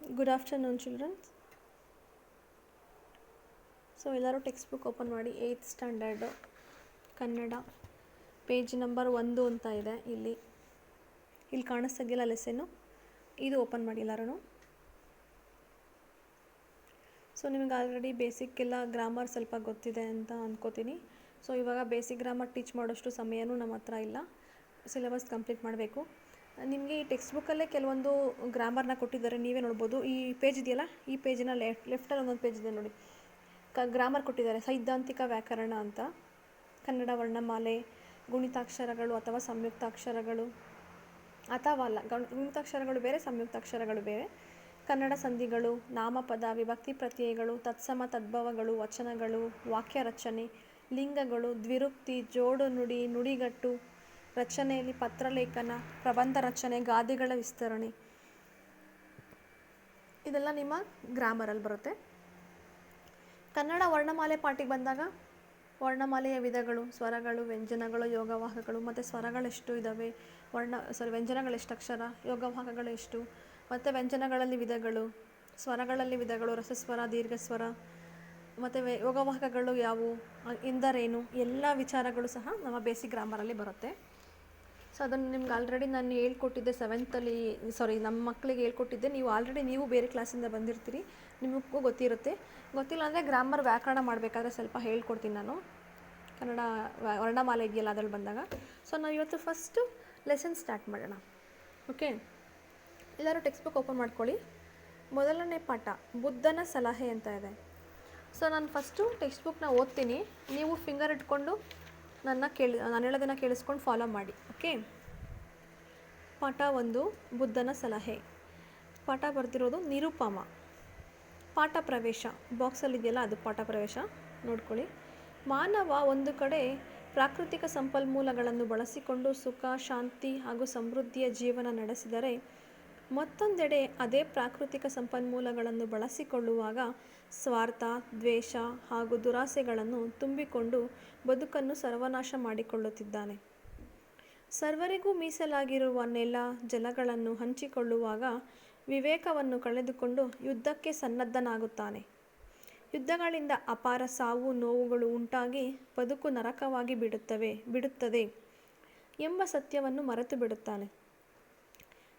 Good afternoon, children. So ಎಲ್ಲರೂ text book open ಮಾಡಿ. 8th standard Kannada page number 1 ಅಂತ ಇದೆ. ಇಲ್ಲಿ ಕಾಣಿಸ್ತಿದೆಯಲ್ಲ ಲೆಸನ್ನು, ಇದು ಓಪನ್ ಮಾಡಿ ಎಲ್ಲರೂ. ಸೊ ನಿಮಗೆ ಆಲ್ರೆಡಿ ಬೇಸಿಕ್ ಎಲ್ಲ ಗ್ರಾಮರ್ ಸ್ವಲ್ಪ ಗೊತ್ತಿದೆ ಅಂತ ಅಂದ್ಕೋತೀನಿ. ಸೊ ಇವಾಗ ಬೇಸಿಕ್ ಗ್ರಾಮರ್ ಟೀಚ್ ಮಾಡೋಷ್ಟು ಸಮಯನೂ ನಮ್ಮ ಹತ್ರ ಇಲ್ಲ. ಸಿಲೆಬಸ್ ಕಂಪ್ಲೀಟ್ ಮಾಡಬೇಕು. ನಿಮಗೆ ಈ ಟೆಕ್ಸ್ಟ್ ಬುಕ್ಕಲ್ಲೇ ಕೆಲವೊಂದು ಗ್ರಾಮರ್ನ ಕೊಟ್ಟಿದ್ದಾರೆ, ನೀವೇ ನೋಡ್ಬೋದು. ಈ ಪೇಜ್ ಇದೆಯಲ್ಲ, ಈ ಪೇಜಿನ ಲೆಫ್ಟಲ್ಲಿ ಒಂದೊಂದು ಪೇಜ್ ಇದೆ ನೋಡಿ. ಗ್ರಾಮರ್ ಕೊಟ್ಟಿದ್ದಾರೆ. ಸೈದ್ಧಾಂತಿಕ ವ್ಯಾಕರಣ ಅಂತ, ಕನ್ನಡ ವರ್ಣಮಾಲೆ, ಗುಣಿತಾಕ್ಷರಗಳು ಅಥವಾ ಸಂಯುಕ್ತಾಕ್ಷರಗಳು, ಅಥವಾ ಅಲ್ಲ, ಗುಣಿತಾಕ್ಷರಗಳು ಬೇರೆ, ಸಂಯುಕ್ತಾಕ್ಷರಗಳು ಬೇರೆ, ಕನ್ನಡ ಸಂಧಿಗಳು, ನಾಮಪದ, ವಿಭಕ್ತಿ ಪ್ರತ್ಯಯಗಳು, ತತ್ಸಮ ತದ್ಭವಗಳು, ವಚನಗಳು, ವಾಕ್ಯ ರಚನೆ, ಲಿಂಗಗಳು, ದ್ವಿರುಕ್ತಿ, ಜೋಡು ನುಡಿ, ನುಡಿಗಟ್ಟು, ರಚನೆಯಲ್ಲಿ ಪತ್ರಲೇಖನ, ಪ್ರಬಂಧ ರಚನೆ, ಗಾದೆಗಳ ವಿಸ್ತರಣೆ, ಇದೆಲ್ಲ ನಿಮ್ಮ ಗ್ರಾಮರಲ್ಲಿ ಬರುತ್ತೆ. ಕನ್ನಡ ವರ್ಣಮಾಲೆ ಪಾಠಿಗೆ ಬಂದಾಗ ವರ್ಣಮಾಲೆಯ ವಿಧಗಳು, ಸ್ವರಗಳು, ವ್ಯಂಜನಗಳು, ಯೋಗವಾಹಗಳು, ಮತ್ತು ಸ್ವರಗಳೆಷ್ಟು ಇದ್ದಾವೆ, ವ್ಯಂಜನಗಳು ಎಷ್ಟು ಅಕ್ಷರ, ಯೋಗವಾಹಗಳು ಎಷ್ಟು, ಮತ್ತು ವ್ಯಂಜನಗಳಲ್ಲಿ ವಿಧಗಳು, ಸ್ವರಗಳಲ್ಲಿ ವಿಧಗಳು, ರಸಸ್ವರ, ದೀರ್ಘಸ್ವರ, ಮತ್ತು ಯೋಗವಾಹಕಗಳು ಯಾವುವು ಎಂದರೇನು, ಎಲ್ಲ ವಿಚಾರಗಳು ಸಹ ನಮ್ಮ ಬೇಸಿಕ್ ಗ್ರಾಮರಲ್ಲಿ ಬರುತ್ತೆ. ಸೊ ಅದನ್ನು ನಿಮ್ಗೆ ಆಲ್ರೆಡಿ ನಾನು ಹೇಳ್ಕೊಟ್ಟಿದ್ದೆ 7th-ಅಲ್ಲಿ, ನಮ್ಮ ಮಕ್ಕಳಿಗೆ ಹೇಳ್ಕೊಟ್ಟಿದ್ದೆ. ನೀವು ಬೇರೆ ಕ್ಲಾಸಿಂದ ಬಂದಿರ್ತೀರಿ, ನಿಮಗೂ ಗೊತ್ತಿರುತ್ತೆ. ಗೊತ್ತಿಲ್ಲ ಅಂದರೆ ಗ್ರಾಮರ್ ವ್ಯಾಕರಣ ಮಾಡಬೇಕಾದ್ರೆ ಸ್ವಲ್ಪ ಹೇಳ್ಕೊಡ್ತೀನಿ ನಾನು. ಕನ್ನಡ ವರ್ಣಮಾಲೆ ಇದೆಯಲ್ಲ ಅದ್ರಲ್ಲಿ ಬಂದಾಗ. ಸೊ ನಾವು ಇವತ್ತು ಫಸ್ಟು ಲೆಸನ್ ಸ್ಟಾರ್ಟ್ ಮಾಡೋಣ. ಓಕೆ, ಎಲ್ಲರೂ ಟೆಕ್ಸ್ಟ್ ಬುಕ್ ಓಪನ್ ಮಾಡ್ಕೊಳ್ಳಿ. ಮೊದಲನೇ ಪಾಠ ಬುದ್ಧನ ಸಲಹೆ ಅಂತ ಇದೆ. ಸೊ ನಾನು ಫಸ್ಟು ಟೆಕ್ಸ್ಟ್ ಬುಕ್ನ ಓದ್ತೀನಿ, ನೀವು ಫಿಂಗರ್ ಇಟ್ಕೊಂಡು ನಾನು ಹೇಳೋದನ್ನು ಕೇಳಿಸ್ಕೊಂಡು ಫಾಲೋ ಮಾಡಿ. ಓಕೆ, ಪಾಠ 1 ಬುದ್ಧನ ಸಲಹೆ. ಪಾಠ ಬರ್ತಿರೋದು ನಿರುಪಮ. ಪಾಠ ಪ್ರವೇಶ ಬಾಕ್ಸಲ್ಲಿದೆಯಲ್ಲ, ಅದು ಪಾಠ ಪ್ರವೇಶ ನೋಡ್ಕೊಳ್ಳಿ. ಮಾನವ ಒಂದು ಕಡೆ ಪ್ರಾಕೃತಿಕ ಸಂಪನ್ಮೂಲಗಳನ್ನು ಬಳಸಿಕೊಂಡು ಸುಖ, ಶಾಂತಿ ಹಾಗೂ ಸಮೃದ್ಧಿಯ ಜೀವನ ನಡೆಸಿದರೆ, ಮತ್ತೊಂದೆಡೆ ಅದೇ ಪ್ರಾಕೃತಿಕ ಸಂಪನ್ಮೂಲಗಳನ್ನು ಬಳಸಿಕೊಳ್ಳುವಾಗ ಸ್ವಾರ್ಥ, ದ್ವೇಷ ಹಾಗೂ ದುರಾಸೆಗಳನ್ನು ತುಂಬಿಕೊಂಡು ಬದುಕನ್ನು ಸರ್ವನಾಶ ಮಾಡಿಕೊಳ್ಳುತ್ತಿದ್ದಾನೆ. ಸರ್ವರಿಗೂ ಮೀಸಲಾಗಿರುವ ನೆಲ, ಜಲಗಳನ್ನು ಹಂಚಿಕೊಳ್ಳುವಾಗ ವಿವೇಕವನ್ನು ಕಳೆದುಕೊಂಡು ಯುದ್ಧಕ್ಕೆ ಸನ್ನದ್ಧನಾಗುತ್ತಾನೆ. ಯುದ್ಧಗಳಿಂದ ಅಪಾರ ಸಾವು ನೋವುಗಳು ಉಂಟಾಗಿ ಬದುಕು ನರಕವಾಗಿ ಬಿಡುತ್ತದೆ ಎಂಬ ಸತ್ಯವನ್ನು ಮರೆತು ಬಿಡುತ್ತಾನೆ.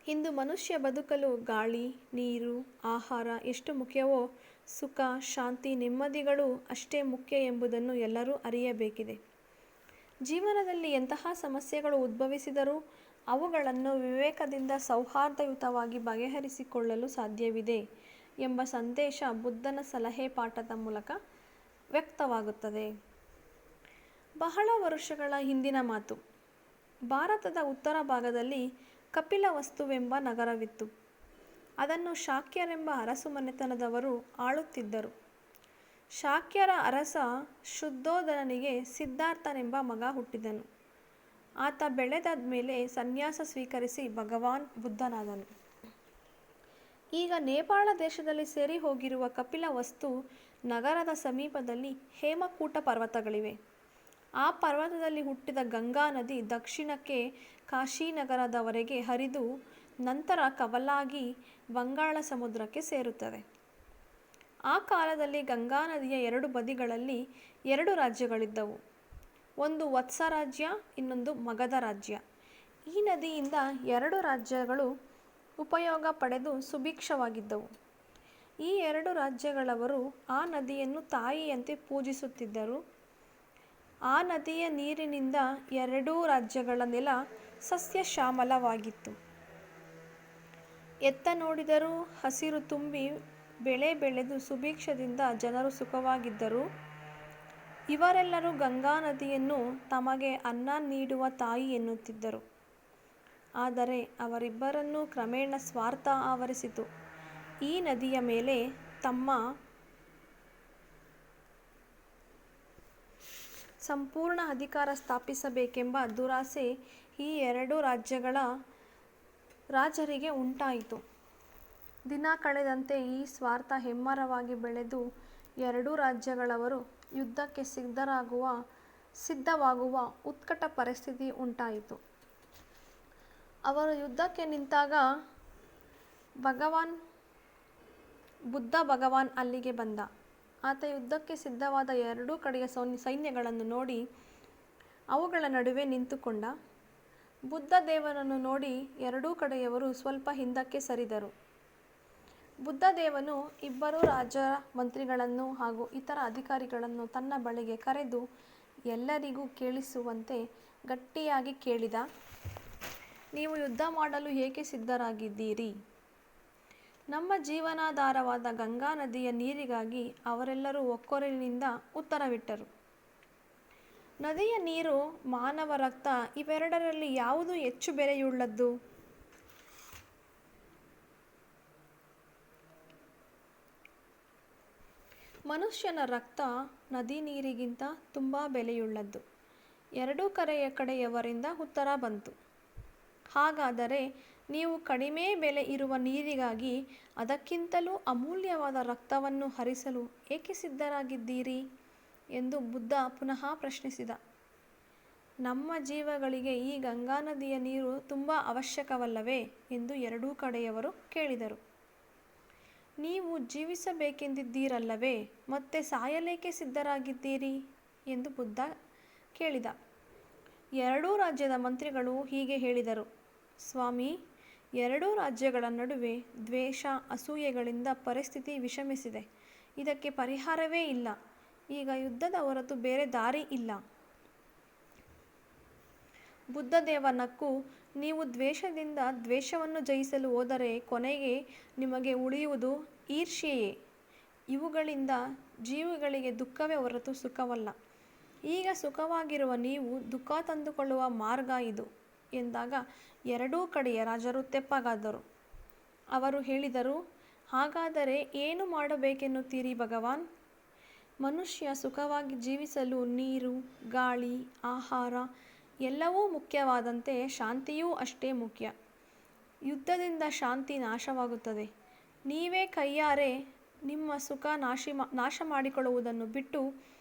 ಇಂದು ಮನುಷ್ಯ ಬದುಕಲು ಗಾಳಿ, ನೀರು, ಆಹಾರ ಎಷ್ಟು ಮುಖ್ಯವೋ, ಸುಖ, ಶಾಂತಿ, ನೆಮ್ಮದಿಗಳು ಅಷ್ಟೇ ಮುಖ್ಯ ಎಂಬುದನ್ನು ಎಲ್ಲರೂ ಅರಿಯಬೇಕಿದೆ. ಜೀವನದಲ್ಲಿ ಎಂತಹ ಸಮಸ್ಯೆಗಳು ಉದ್ಭವಿಸಿದರೂ ಅವುಗಳನ್ನು ವಿವೇಕದಿಂದ ಸೌಹಾರ್ದಯುತವಾಗಿ ಬಗೆಹರಿಸಿಕೊಳ್ಳಲು ಸಾಧ್ಯವಿದೆ ಎಂಬ ಸಂದೇಶ ಬುದ್ಧನ ಸಲಹೆ ಪಾಠದ ಮೂಲಕ ವ್ಯಕ್ತವಾಗುತ್ತದೆ. ಬಹಳ ವರ್ಷಗಳ ಹಿಂದಿನ ಮಾತು. ಭಾರತದ ಉತ್ತರ ಭಾಗದಲ್ಲಿ ಕಪಿಲವಸ್ತುವೆಂಬ ನಗರವಿತ್ತು. ಅದನ್ನು ಶಾಕ್ಯರೆಂಬ ಅರಸು ಮನೆತನದವರು ಆಳುತ್ತಿದ್ದರು. ಶಾಕ್ಯರ ಅರಸ ಶುದ್ಧೋಧನನಿಗೆ ಸಿದ್ಧಾರ್ಥನೆಂಬ ಮಗ ಹುಟ್ಟಿದನು. ಆತ ಬೆಳೆದ ಮೇಲೆ ಸನ್ಯಾಸ ಸ್ವೀಕರಿಸಿ ಭಗವಾನ್ ಬುದ್ಧನಾದನು. ಈಗ ನೇಪಾಳ ದೇಶದಲ್ಲಿ ಸೇರಿ ಹೋಗಿರುವ ಕಪಿಲವಸ್ತು ನಗರದ ಸಮೀಪದಲ್ಲಿ ಹೇಮಕೂಟ ಪರ್ವತಗಳಿವೆ. ಆ ಪರ್ವತದಲ್ಲಿ ಹುಟ್ಟಿದ ಗಂಗಾ ನದಿ ದಕ್ಷಿಣಕ್ಕೆ ಕಾಶಿನಗರದವರೆಗೆ ಹರಿದು ನಂತರ ಕವಲಾಗಿ ಬಂಗಾಳ ಸಮುದ್ರಕ್ಕೆ ಸೇರುತ್ತದೆ. ಆ ಕಾಲದಲ್ಲಿ ಗಂಗಾ ನದಿಯ 2 ಬದಿಗಳಲ್ಲಿ 2 ರಾಜ್ಯಗಳಿದ್ದವು. ಒಂದು ವತ್ಸ ರಾಜ್ಯ, ಇನ್ನೊಂದು ಮಗಧ ರಾಜ್ಯ. ಈ ನದಿಯಿಂದ 2 ರಾಜ್ಯಗಳು ಉಪಯೋಗ ಪಡೆದು ಸುಭಿಕ್ಷವಾಗಿದ್ದವು. ಈ 2 ರಾಜ್ಯಗಳವರು ಆ ನದಿಯನ್ನು ತಾಯಿಯಂತೆ ಪೂಜಿಸುತ್ತಿದ್ದರು. ಆ ನದಿಯ ನೀರಿನಿಂದ 2 ರಾಜ್ಯಗಳ ನೆಲ ಸಸ್ಯ ಶ್ಯಾಮಲವಾಗಿತ್ತು. ಎತ್ತ ನೋಡಿದರೂ ಹಸಿರು ತುಂಬಿ ಬೆಳೆ ಬೆಳೆದು ಸುಭಿಕ್ಷದಿಂದ ಜನರು ಸುಖವಾಗಿದ್ದರು. ಇವರೆಲ್ಲರೂ ಗಂಗಾ ನದಿಯನ್ನು ತಮಗೆ ಅನ್ನ ನೀಡುವ ತಾಯಿ ಎನ್ನುತ್ತಿದ್ದರು. ಆದರೆ ಅವರಿಬ್ಬರನ್ನೂ ಕ್ರಮೇಣ ಸ್ವಾರ್ಥ ಆವರಿಸಿತು. ಈ ನದಿಯ ಮೇಲೆ ತಮ್ಮ ಸಂಪೂರ್ಣ ಅಧಿಕಾರ ಸ್ಥಾಪಿಸಬೇಕೆಂಬ ದುರಾಸೆ ಈ 2 ರಾಜ್ಯಗಳ ರಾಜರಿಗೆ ಉಂಟಾಯಿತು. ದಿನ ಕಳೆದಂತೆ ಈ ಸ್ವಾರ್ಥ ಹೆಮ್ಮರವಾಗಿ ಬೆಳೆದು 2 ರಾಜ್ಯಗಳವರು ಯುದ್ಧಕ್ಕೆ ಸಿದ್ಧವಾಗುವ ಉತ್ಕಟ ಪರಿಸ್ಥಿತಿ ಉಂಟಾಯಿತು. ಅವರು ಯುದ್ಧಕ್ಕೆ ನಿಂತಾಗ ಭಗವಾನ್ ಬುದ್ಧ ಭಗವಾನ್ ಅಲ್ಲಿಗೆ ಬಂದ. ಆತ ಯುದ್ಧಕ್ಕೆ ಸಿದ್ಧವಾದ ಎರಡೂ ಕಡೆಯ ಸೈನ್ಯಗಳನ್ನು ನೋಡಿ ಅವುಗಳ ನಡುವೆ ನಿಂತುಕೊಂಡ. ಬುದ್ಧ ದೇವನನ್ನು ನೋಡಿ ಎರಡೂ ಕಡೆಯವರು ಸ್ವಲ್ಪ ಹಿಂದಕ್ಕೆ ಸರಿದರು. ಬುದ್ಧದೇವನು ಇಬ್ಬರು ರಾಜ ಮಂತ್ರಿಗಳನ್ನು ಹಾಗೂ ಇತರ ಅಧಿಕಾರಿಗಳನ್ನು ತನ್ನ ಬಳಿಗೆ ಕರೆದು ಎಲ್ಲರಿಗೂ ಕೇಳಿಸುವಂತೆ ಗಟ್ಟಿಯಾಗಿ ಕೇಳಿದ, ನೀವು ಯುದ್ಧ ಮಾಡಲು ಏಕೆ ಸಿದ್ಧರಾಗಿದ್ದೀರಿ? ನಮ್ಮ ಜೀವನಾಧಾರವಾದ ಗಂಗಾ ನದಿಯ ನೀರಿಗಾಗಿ ಅವರೆಲ್ಲರೂ ಒಕ್ಕೊರಲಿನಿಂದ ಉತ್ತರವಿಟ್ಟರು. ನದಿಯ ನೀರು, ಮಾನವ ರಕ್ತ, ಇವೆರಡರಲ್ಲಿ ಯಾವುದು ಹೆಚ್ಚು ಬೆಲೆಯುಳ್ಳದ್ದು? ಮನುಷ್ಯನ ರಕ್ತ ನದಿ ನೀರಿಗಿಂತ ತುಂಬ ಬೆಲೆಯುಳ್ಳದ್ದು. ಎರಡೂ ಕಡೆಯವರಿಂದ ಉತ್ತರ ಬಂತು. ಹಾಗಾದರೆ ನೀವು ಕಡಿಮೆ ಬೆಲೆ ಇರುವ ನೀರಿಗಾಗಿ ಅದಕ್ಕಿಂತಲೂ ಅಮೂಲ್ಯವಾದ ರಕ್ತವನ್ನು ಹರಿಸಲು ಏಕೆ ಸಿದ್ಧರಾಗಿದ್ದೀರಿ ಎಂದು ಬುದ್ಧ ಪುನಃ ಪ್ರಶ್ನಿಸಿದ. ನಮ್ಮ ಜೀವಗಳಿಗೆ ಈ ಗಂಗಾ ನದಿಯ ನೀರು ತುಂಬ ಅವಶ್ಯಕವಲ್ಲವೇ ಎಂದು ಎರಡೂ ಕಡೆಯವರು ಕೇಳಿದರು. ನೀವು ಜೀವಿಸಬೇಕೆಂದಿದ್ದೀರಲ್ಲವೇ, ಮತ್ತೆ ಸಾಯಲೇಕೆ ಸಿದ್ಧರಾಗಿದ್ದೀರಿ ಎಂದು ಬುದ್ಧ ಕೇಳಿದ. ಎರಡೂ ರಾಜ್ಯದ ಮಂತ್ರಿಗಳು ಹೀಗೆ ಹೇಳಿದರು, ಸ್ವಾಮಿ, ಎರಡೂ ರಾಜ್ಯಗಳ ನಡುವೆ ದ್ವೇಷ, ಅಸೂಯೆಗಳಿಂದ ಪರಿಸ್ಥಿತಿ ವಿಷಮಿಸಿದೆ. ಇದಕ್ಕೆ ಪರಿಹಾರವೇ ಇಲ್ಲ. ಈಗ ಯುದ್ಧದ ಹೊರತು ಬೇರೆ ದಾರಿ ಇಲ್ಲ. ಬುದ್ಧದೇವ ನಕ್ಕು, ನೀವು ದ್ವೇಷದಿಂದ ದ್ವೇಷವನ್ನು ಜಯಿಸಲು ಹೋದರೆ ಕೊನೆಗೆ ನಿಮಗೆ ಉಳಿಯುವುದು ಈರ್ಷ್ಯೆಯೇ. ಇವುಗಳಿಂದ ಜೀವಿಗಳಿಗೆ ದುಃಖವೇ ಹೊರತು ಸುಖವಲ್ಲ. ಈಗ ಸುಖವಾಗಿರುವ ನೀವು ದುಃಖ ತಂದುಕೊಳ್ಳುವ ಮಾರ್ಗ ಇದು ಎಂದಾಗ ಎರಡೂ ಕಡೆಯ ರಾಜರು ತೆಪ್ಪಗಾದರು. ಅವರು ಹೇಳಿದರು, ಹಾಗಾದರೆ ಏನು ಮಾಡಬೇಕೆನ್ನುತ್ತೀರಿ ಭಗವಾನ್? ಮನುಷ್ಯ ಸುಖವಾಗಿ ಜೀವಿಸಲು ನೀರು, ಗಾಳಿ, ಆಹಾರ ಎಲ್ಲವೂ ಮುಖ್ಯವಾದಂತೆ ಶಾಂತಿಯೂ ಅಷ್ಟೇ ಮುಖ್ಯ. ಯುದ್ಧದಿಂದ ಶಾಂತಿ ನಾಶವಾಗುತ್ತದೆ. ನೀವೇ ಕೈಯಾರೆ ನಿಮ್ಮ ಸುಖ ನಾಶ ಮಾಡಿಕೊಳ್ಳುವುದನ್ನು ಬಿಟ್ಟು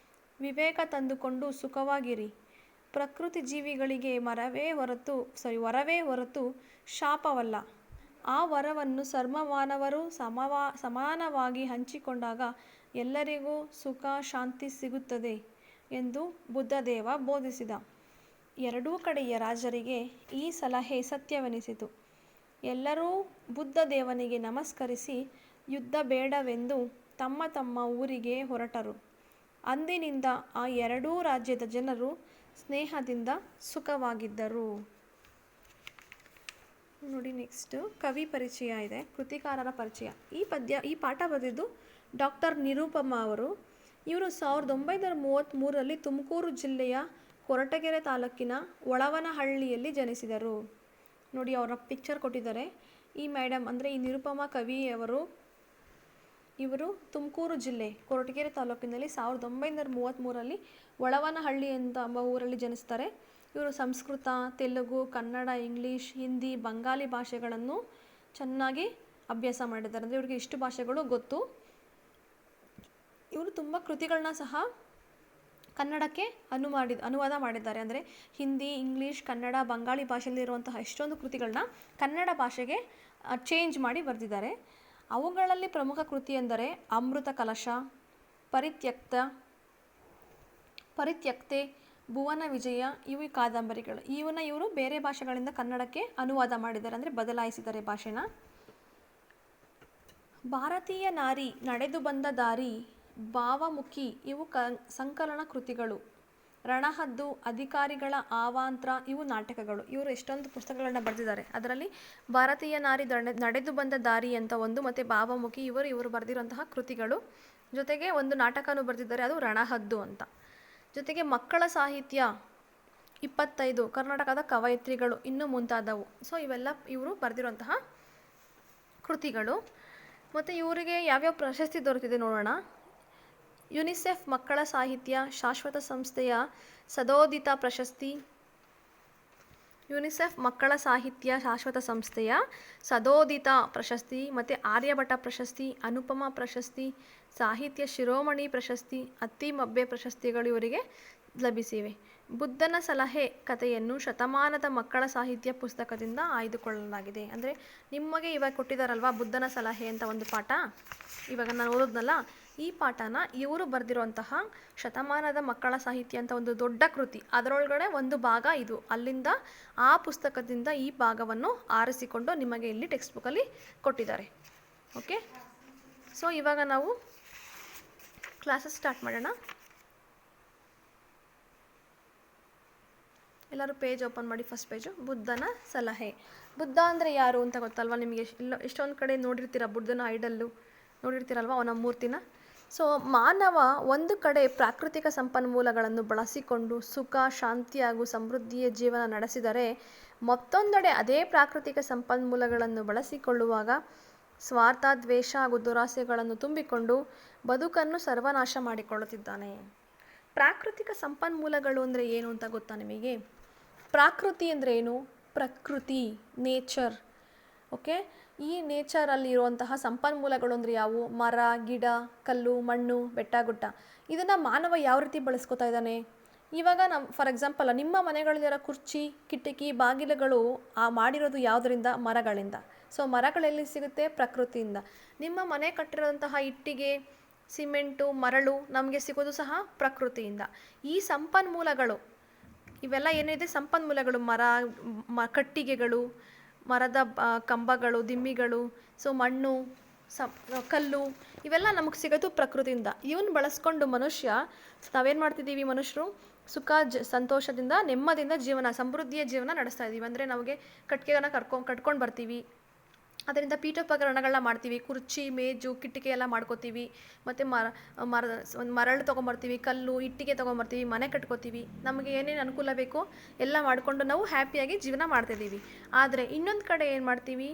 ವಿವೇಕ ತಂದುಕೊಂಡು ಸುಖವಾಗಿರಿ. ಪ್ರಕೃತಿ ಜೀವಿಗಳಿಗೆ ವರವೇ ಹೊರತು ಶಾಪವಲ್ಲ. ಆ ವರವನ್ನು ಸರ್ವಮಾನವರು ಸಮಾನವಾಗಿ ಹಂಚಿಕೊಂಡಾಗ ಎಲ್ಲರಿಗೂ ಸುಖ, ಶಾಂತಿ ಸಿಗುತ್ತದೆ ಎಂದು ಬುದ್ಧದೇವ ಬೋಧಿಸಿದ. ಎರಡೂ ಕಡೆಯ ರಾಜರಿಗೆ ಈ ಸಲಹೆ ಸತ್ಯವೆನಿಸಿತು. ಎಲ್ಲರೂ ಬುದ್ಧದೇವನಿಗೆ ನಮಸ್ಕರಿಸಿ ಯುದ್ಧ ಬೇಡವೆಂದು ತಮ್ಮ ತಮ್ಮ ಊರಿಗೆ ಹೊರಟರು. ಅಂದಿನಿಂದ ಆ ಎರಡೂ ರಾಜ್ಯದ ಜನರು ಸ್ನೇಹದಿಂದ ಸುಖವಾಗಿದ್ದರು. ನೋಡಿ, ನೆಕ್ಸ್ಟ್ ಕವಿ ಪರಿಚಯ ಇದೆ, ಕೃತಿಕಾರರ ಪರಿಚಯ. ಈ ಪಾಠ ಬರೆದಿದ್ದು ಡಾಕ್ಟರ್ ನಿರುಪಮಾ ಅವರು. ಇವರು 1933ರಲ್ಲಿ ತುಮಕೂರು ಜಿಲ್ಲೆಯ ಕೊರಟಗೆರೆ ತಾಲೂಕಿನ ಒಳವನಹಳ್ಳಿಯಲ್ಲಿ ಜನಿಸಿದರು. ನೋಡಿ, ಅವರ ಪಿಕ್ಚರ್ ಕೊಟ್ಟಿದ್ದಾರೆ. ಈ ಮೇಡಮ್ ಅಂದರೆ ಈ ನಿರುಪಮಾ ಕವಿಯವರು, ಇವರು ತುಮಕೂರು ಜಿಲ್ಲೆ ಕೊರಟಗೆರೆ ತಾಲೂಕಿನಲ್ಲಿ 1933ರಲ್ಲಿ ಒಳವನಹಳ್ಳಿ ಎಂಬ ಊರಲ್ಲಿ ಜನಿಸ್ತಾರೆ. ಇವರು ಸಂಸ್ಕೃತ, ತೆಲುಗು, ಕನ್ನಡ, ಇಂಗ್ಲೀಷ್, ಹಿಂದಿ, ಬಂಗಾಲಿ ಭಾಷೆಗಳನ್ನು ಚೆನ್ನಾಗಿ ಅಭ್ಯಾಸ ಮಾಡಿದ್ದಾರೆ. ಅಂದರೆ ಇವರಿಗೆ ಇಷ್ಟು ಭಾಷೆಗಳು ಗೊತ್ತು. ಇವರು ತುಂಬ ಕೃತಿಗಳನ್ನ ಸಹ ಕನ್ನಡಕ್ಕೆ ಅನುವಾದ ಮಾಡಿದ್ದಾರೆ. ಅಂದರೆ ಹಿಂದಿ, ಇಂಗ್ಲೀಷ್, ಕನ್ನಡ, ಬಂಗಾಳಿ ಭಾಷೆಯಲ್ಲಿರುವಂತಹ ಎಷ್ಟೊಂದು ಕೃತಿಗಳನ್ನ ಕನ್ನಡ ಭಾಷೆಗೆ ಚೇಂಜ್ ಮಾಡಿ ಬರೆದಿದ್ದಾರೆ. ಅವುಗಳಲ್ಲಿ ಪ್ರಮುಖ ಕೃತಿ ಎಂದರೆ ಅಮೃತ ಕಲಶ, ಪರಿತ್ಯಕ್ತೆ, ಭುವನ ವಿಜಯ, ಇವು ಕಾದಂಬರಿಗಳು. ಇವರು ಬೇರೆ ಭಾಷೆಗಳಿಂದ ಕನ್ನಡಕ್ಕೆ ಅನುವಾದ ಮಾಡಿದ್ದಾರೆ, ಅಂದರೆ ಬದಲಾಯಿಸಿದ್ದಾರೆ ಭಾಷೆನ. ಭಾರತೀಯ ನಾರಿ, ನಡೆದು ಬಂದ ದಾರಿ, ಭಾವಮುಖಿ ಇವು ಸಂಕಲನ ಕೃತಿಗಳು. ರಣಹದ್ದು, ಅಧಿಕಾರಿಗಳ ಅವಾಂತರ ಇವು ನಾಟಕಗಳು. ಇವರು ಎಷ್ಟೊಂದು ಪುಸ್ತಕಗಳನ್ನ ಬರೆದಿದ್ದಾರೆ. ಅದರಲ್ಲಿ ಭಾರತೀಯ ನಾರಿ, ನಡೆದು ಬಂದ ದಾರಿ ಅಂತ ಒಂದು, ಮತ್ತು ಭಾವಮುಖಿ ಇವರು ಬರೆದಿರುವಂತಹ ಕೃತಿಗಳು. ಜೊತೆಗೆ ಒಂದು ನಾಟಕನೂ ಬರೆದಿದ್ದಾರೆ, ಅದು ರಣಹದ್ದು ಅಂತ. ಜೊತೆಗೆ ಮಕ್ಕಳ ಸಾಹಿತ್ಯ 25, ಕರ್ನಾಟಕದ ಕವಯಿತ್ರಿಗಳು, ಇನ್ನೂ ಮುಂತಾದವು. ಸೊ ಇವೆಲ್ಲ ಇವರು ಬರೆದಿರುವಂತಹ ಕೃತಿಗಳು. ಮತ್ತು ಇವರಿಗೆ ಯಾವ್ಯಾವ ಪ್ರಶಸ್ತಿ ದೊರೆತಿದೆ ನೋಡೋಣ. ಯುನಿಸೆಫ್ ಮಕ್ಕಳ ಸಾಹಿತ್ಯ ಶಾಶ್ವತ ಸಂಸ್ಥೆಯ ಸದೋದಿತ ಪ್ರಶಸ್ತಿ, ಯುನಿಸೆಫ್ ಮಕ್ಕಳ ಸಾಹಿತ್ಯ ಶಾಶ್ವತ ಸಂಸ್ಥೆಯ ಸದೋದಿತ ಪ್ರಶಸ್ತಿ, ಮತ್ತು ಆರ್ಯಭಟ ಪ್ರಶಸ್ತಿ, ಅನುಪಮ ಪ್ರಶಸ್ತಿ, ಸಾಹಿತ್ಯ ಶಿರೋಮಣಿ ಪ್ರಶಸ್ತಿ, ಅತ್ತಿಮಬ್ಬೆ ಪ್ರಶಸ್ತಿಗಳು ಇವರಿಗೆ ಲಭಿಸಿವೆ. ಬುದ್ಧನ ಸಲಹೆ ಕಥೆಯನ್ನು ಶತಮಾನದ ಮಕ್ಕಳ ಸಾಹಿತ್ಯ ಪುಸ್ತಕದಿಂದ ಆಯ್ದುಕೊಳ್ಳಲಾಗಿದೆ. ಅಂದರೆ ನಿಮಗೆ ಇವಾಗ ಕೊಟ್ಟಿದ್ದಾರಲ್ವಾ ಬುದ್ಧನ ಸಲಹೆ ಅಂತ ಒಂದು ಪಾಠ, ಇವಾಗ ನಾನು ಓದೋದ್ನಲ್ಲ, ಈ ಪಾಠನ ಇವರು ಬರೆದಿರುವಂತಹ ಶತಮಾನದ ಮಕ್ಕಳ ಸಾಹಿತ್ಯ ಅಂತ ಒಂದು ದೊಡ್ಡ ಕೃತಿ, ಅದರೊಳಗಡೆ ಒಂದು ಭಾಗ ಇದು. ಅಲ್ಲಿಂದ ಆ ಪುಸ್ತಕದಿಂದ ಈ ಭಾಗವನ್ನು ಆರಿಸಿಕೊಂಡು ನಿಮಗೆ ಇಲ್ಲಿ ಟೆಕ್ಸ್ಟ್ ಬುಕ್ಕಲ್ಲಿ ಕೊಟ್ಟಿದ್ದಾರೆ. ಓಕೆ, ಸೊ ಇವಾಗ ನಾವು ಕ್ಲಾಸಸ್ ಸ್ಟಾರ್ಟ್ ಮಾಡೋಣ. ಎಲ್ಲರೂ ಪೇಜ್ ಓಪನ್ ಮಾಡಿ. ಫಸ್ಟ್ ಪೇಜು ಬುದ್ಧನ ಸಲಹೆ. ಬುದ್ಧ ಅಂದರೆ ಯಾರು ಅಂತ ಗೊತ್ತಲ್ವ ನಿಮಗೆ? ಎಷ್ಟೊಂದು ಕಡೆ ನೋಡಿರ್ತೀರ ಬುದ್ಧನ ಐಡಲ್ಲು ನೋಡಿರ್ತೀರಲ್ವ, ಅವನ ಮೂರ್ತಿನ. ಸೊ ಮಾನವ ಒಂದು ಕಡೆ ಪ್ರಾಕೃತಿಕ ಸಂಪನ್ಮೂಲಗಳನ್ನು ಬಳಸಿಕೊಂಡು ಸುಖ, ಶಾಂತಿ ಹಾಗೂ ಸಮೃದ್ಧಿಯ ಜೀವನ ನಡೆಸಿದರೆ, ಮತ್ತೊಂದೆಡೆ ಅದೇ ಪ್ರಾಕೃತಿಕ ಸಂಪನ್ಮೂಲಗಳನ್ನು ಬಳಸಿಕೊಳ್ಳುವಾಗ ಸ್ವಾರ್ಥ, ದ್ವೇಷ ಹಾಗೂ ದುರಾಸೆಗಳನ್ನು ತುಂಬಿಕೊಂಡು ಬದುಕನ್ನು ಸರ್ವನಾಶ ಮಾಡಿಕೊಳ್ಳುತ್ತಿದ್ದಾನೆ. ಪ್ರಾಕೃತಿಕ ಸಂಪನ್ಮೂಲಗಳು ಅಂದರೆ ಏನು ಅಂತ ಗೊತ್ತಾ ನಿಮಗೆ? ಪ್ರಾಕೃತಿ ಅಂದರೆ ಏನು? ಪ್ರಕೃತಿ, ನೇಚರ್. ಓಕೆ, ಈ ನೇಚರಲ್ಲಿ ಇರುವಂತಹ ಸಂಪನ್ಮೂಲಗಳು ಅಂದರೆ ಯಾವುವು? ಮರ, ಗಿಡ, ಕಲ್ಲು, ಮಣ್ಣು, ಬೆಟ್ಟ, ಗುಡ್ಡ. ಇದನ್ನು ಮಾನವ ಯಾವ ರೀತಿ ಬಳಸ್ಕೊತಾ ಇದ್ದಾನೆ? ಇವಾಗ ಫಾರ್ ಎಕ್ಸಾಂಪಲ್ ನಿಮ್ಮ ಮನೆಗಳಲ್ಲಿರೋ ಕುರ್ಚಿ, ಕಿಟಕಿ, ಬಾಗಿಲುಗಳು ಮಾಡಿರೋದು ಯಾವುದರಿಂದ? ಮರಗಳಿಂದ. ಸೊ ಮರಗಳೆಲ್ಲಿ ಸಿಗುತ್ತೆ? ಪ್ರಕೃತಿಯಿಂದ. ನಿಮ್ಮ ಮನೆ ಕಟ್ಟಿರೋಂತಹ ಇಟ್ಟಿಗೆ, ಸಿಮೆಂಟು, ಮರಳು ನಮಗೆ ಸಿಗೋದು ಸಹ ಪ್ರಕೃತಿಯಿಂದ. ಈ ಸಂಪನ್ಮೂಲಗಳು ಇವೆಲ್ಲ ಏನಿದೆ ಸಂಪನ್ಮೂಲಗಳು, ಕಟ್ಟಿಗೆಗಳು, ಮರದ ಕಂಬಗಳು, ದಿಮ್ಮಿಗಳು, ಸೊ ಮಣ್ಣು, ಕಲ್ಲು, ಇವೆಲ್ಲ ನಮಗೆ ಸಿಗೋದು ಪ್ರಕೃತಿಯಿಂದ. ಇವನ್ನ ಬಳಸ್ಕೊಂಡು ಮನುಷ್ಯ ನಾವೇನು ಮಾಡ್ತಿದ್ದೀವಿ? ಮನುಷ್ಯರು ಸುಖ, ಸಂತೋಷದಿಂದ, ನೆಮ್ಮದಿಯಿಂದ ಜೀವನ, ಸಮೃದ್ಧಿಯ ಜೀವನ ನಡೆಸ್ತಾ ಇದ್ದೀವಿ. ಅಂದರೆ ನಮಗೆ ಕಟ್ಟಿಗೆನ ಕಟ್ಕೊಂಡು ಬರ್ತೀವಿ, ಅದರಿಂದ ಪೀಠೋಪಕರಣಗಳನ್ನ ಮಾಡ್ತೀವಿ. ಕುರ್ಚಿ, ಮೇಜು, ಕಿಟಕಿ ಎಲ್ಲ ಮಾಡ್ಕೋತೀವಿ. ಮತ್ತು ಮರಳು ತೊಗೊಂಬರ್ತೀವಿ, ಕಲ್ಲು, ಇಟ್ಟಿಗೆ ತೊಗೊಂಬರ್ತೀವಿ, ಮನೆ ಕಟ್ಕೋತೀವಿ. ನಮಗೆ ಏನೇನು ಅನುಕೂಲ ಬೇಕೋ ಎಲ್ಲ ಮಾಡಿಕೊಂಡು ನಾವು ಹ್ಯಾಪಿಯಾಗಿ ಜೀವನ ಮಾಡ್ತಿದ್ದೀವಿ. ಆದರೆ ಇನ್ನೊಂದು ಕಡೆ ಏನು ಮಾಡ್ತೀವಿ?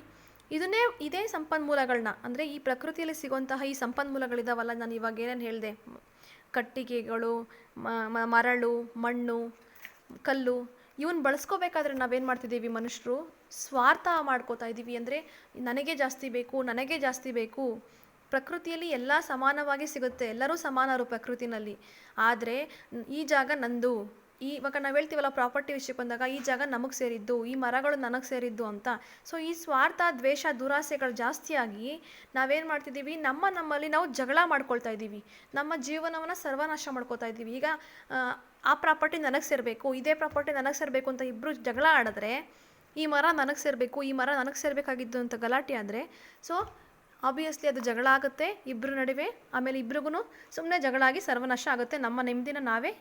ಇದೇ ಸಂಪನ್ಮೂಲಗಳನ್ನ, ಅಂದರೆ ಈ ಪ್ರಕೃತಿಯಲ್ಲಿ ಸಿಗುವಂತಹ ಈ ಸಂಪನ್ಮೂಲಗಳಿದಾವಲ್ಲ, ನಾನು ಇವಾಗ ಏನೇನು ಹೇಳಿದೆ, ಕಟ್ಟಿಗೆಗಳು, ಮರಳು, ಮಣ್ಣು, ಕಲ್ಲು, ಇವನ್ನ ಬಳಸ್ಕೋಬೇಕಾದ್ರೆ ನಾವೇನು ಮಾಡ್ತಿದ್ದೀವಿ? ಮನುಷ್ಯರು ಸ್ವಾರ್ಥ ಮಾಡ್ಕೋತಾ ಇದ್ದೀವಿ. ಅಂದರೆ ನನಗೆ ಜಾಸ್ತಿ ಬೇಕು, ನನಗೆ ಜಾಸ್ತಿ ಬೇಕು. ಪ್ರಕೃತಿಯಲ್ಲಿ ಎಲ್ಲ ಸಮಾನವಾಗಿ ಸಿಗುತ್ತೆ, ಎಲ್ಲರೂ ಸಮಾನರು ಪ್ರಕೃತಿನಲ್ಲಿ. ಆದರೆ ಈ ಜಾಗ ನಂದು, ಇವಾಗ ನಾವು ಹೇಳ್ತೀವಲ್ಲ ಪ್ರಾಪರ್ಟಿ ವಿಷಯಕ್ಕೆ ಬಂದಾಗ, ಈ ಜಾಗ ನಮಗೆ ಸೇರಿದ್ದು, ಈ ಮರಗಳು ನನಗೆ ಸೇರಿದ್ದು ಅಂತ. ಸೊ ಈ ಸ್ವಾರ್ಥ, ದ್ವೇಷ, ದುರಾಸೆಗಳು ಜಾಸ್ತಿಯಾಗಿ ನಾವೇನು ಮಾಡ್ತಿದ್ದೀವಿ? ನಮ್ಮಲ್ಲಿ ನಾವು ಜಗಳ ಮಾಡ್ಕೊಳ್ತಾ ಇದ್ದೀವಿ, ನಮ್ಮ ಜೀವನವನ್ನು ಸರ್ವನಾಶ ಮಾಡ್ಕೊತಾ ಇದ್ದೀವಿ. ಈಗ ಆ ಪ್ರಾಪರ್ಟಿ ನನಗೆ ಸೇರಬೇಕು, ಇದೇ ಪ್ರಾಪರ್ಟಿ ನನಗೆ ಸೇರಬೇಕು ಅಂತ ಇಬ್ಬರು ಜಗಳ ಆಡಿದ್ರೆ, ಈ ಮರ ನನಗೆ ಸೇರಬೇಕು, ಈ ಮರ ನನಗೆ ಸೇರಬೇಕಾಗಿದ್ದು ಅಂತ ಗಲಾಟೆ ಆದರೆ, ಸೊ ಆಬ್ವಿಯಸ್ಲಿ ಅದು ಜಗಳ ಆಗುತ್ತೆ ಇಬ್ಬರ ನಡುವೆ. ಆಮೇಲೆ ಇಬ್ರಿಗೂ ಸುಮ್ಮನೆ ಜಗಳ ಆಗಿ ಸರ್ವನಾಶ ಆಗುತ್ತೆ, ನಮ್ಮ ನೆಮ್ಮದಿನ ನಾವೇ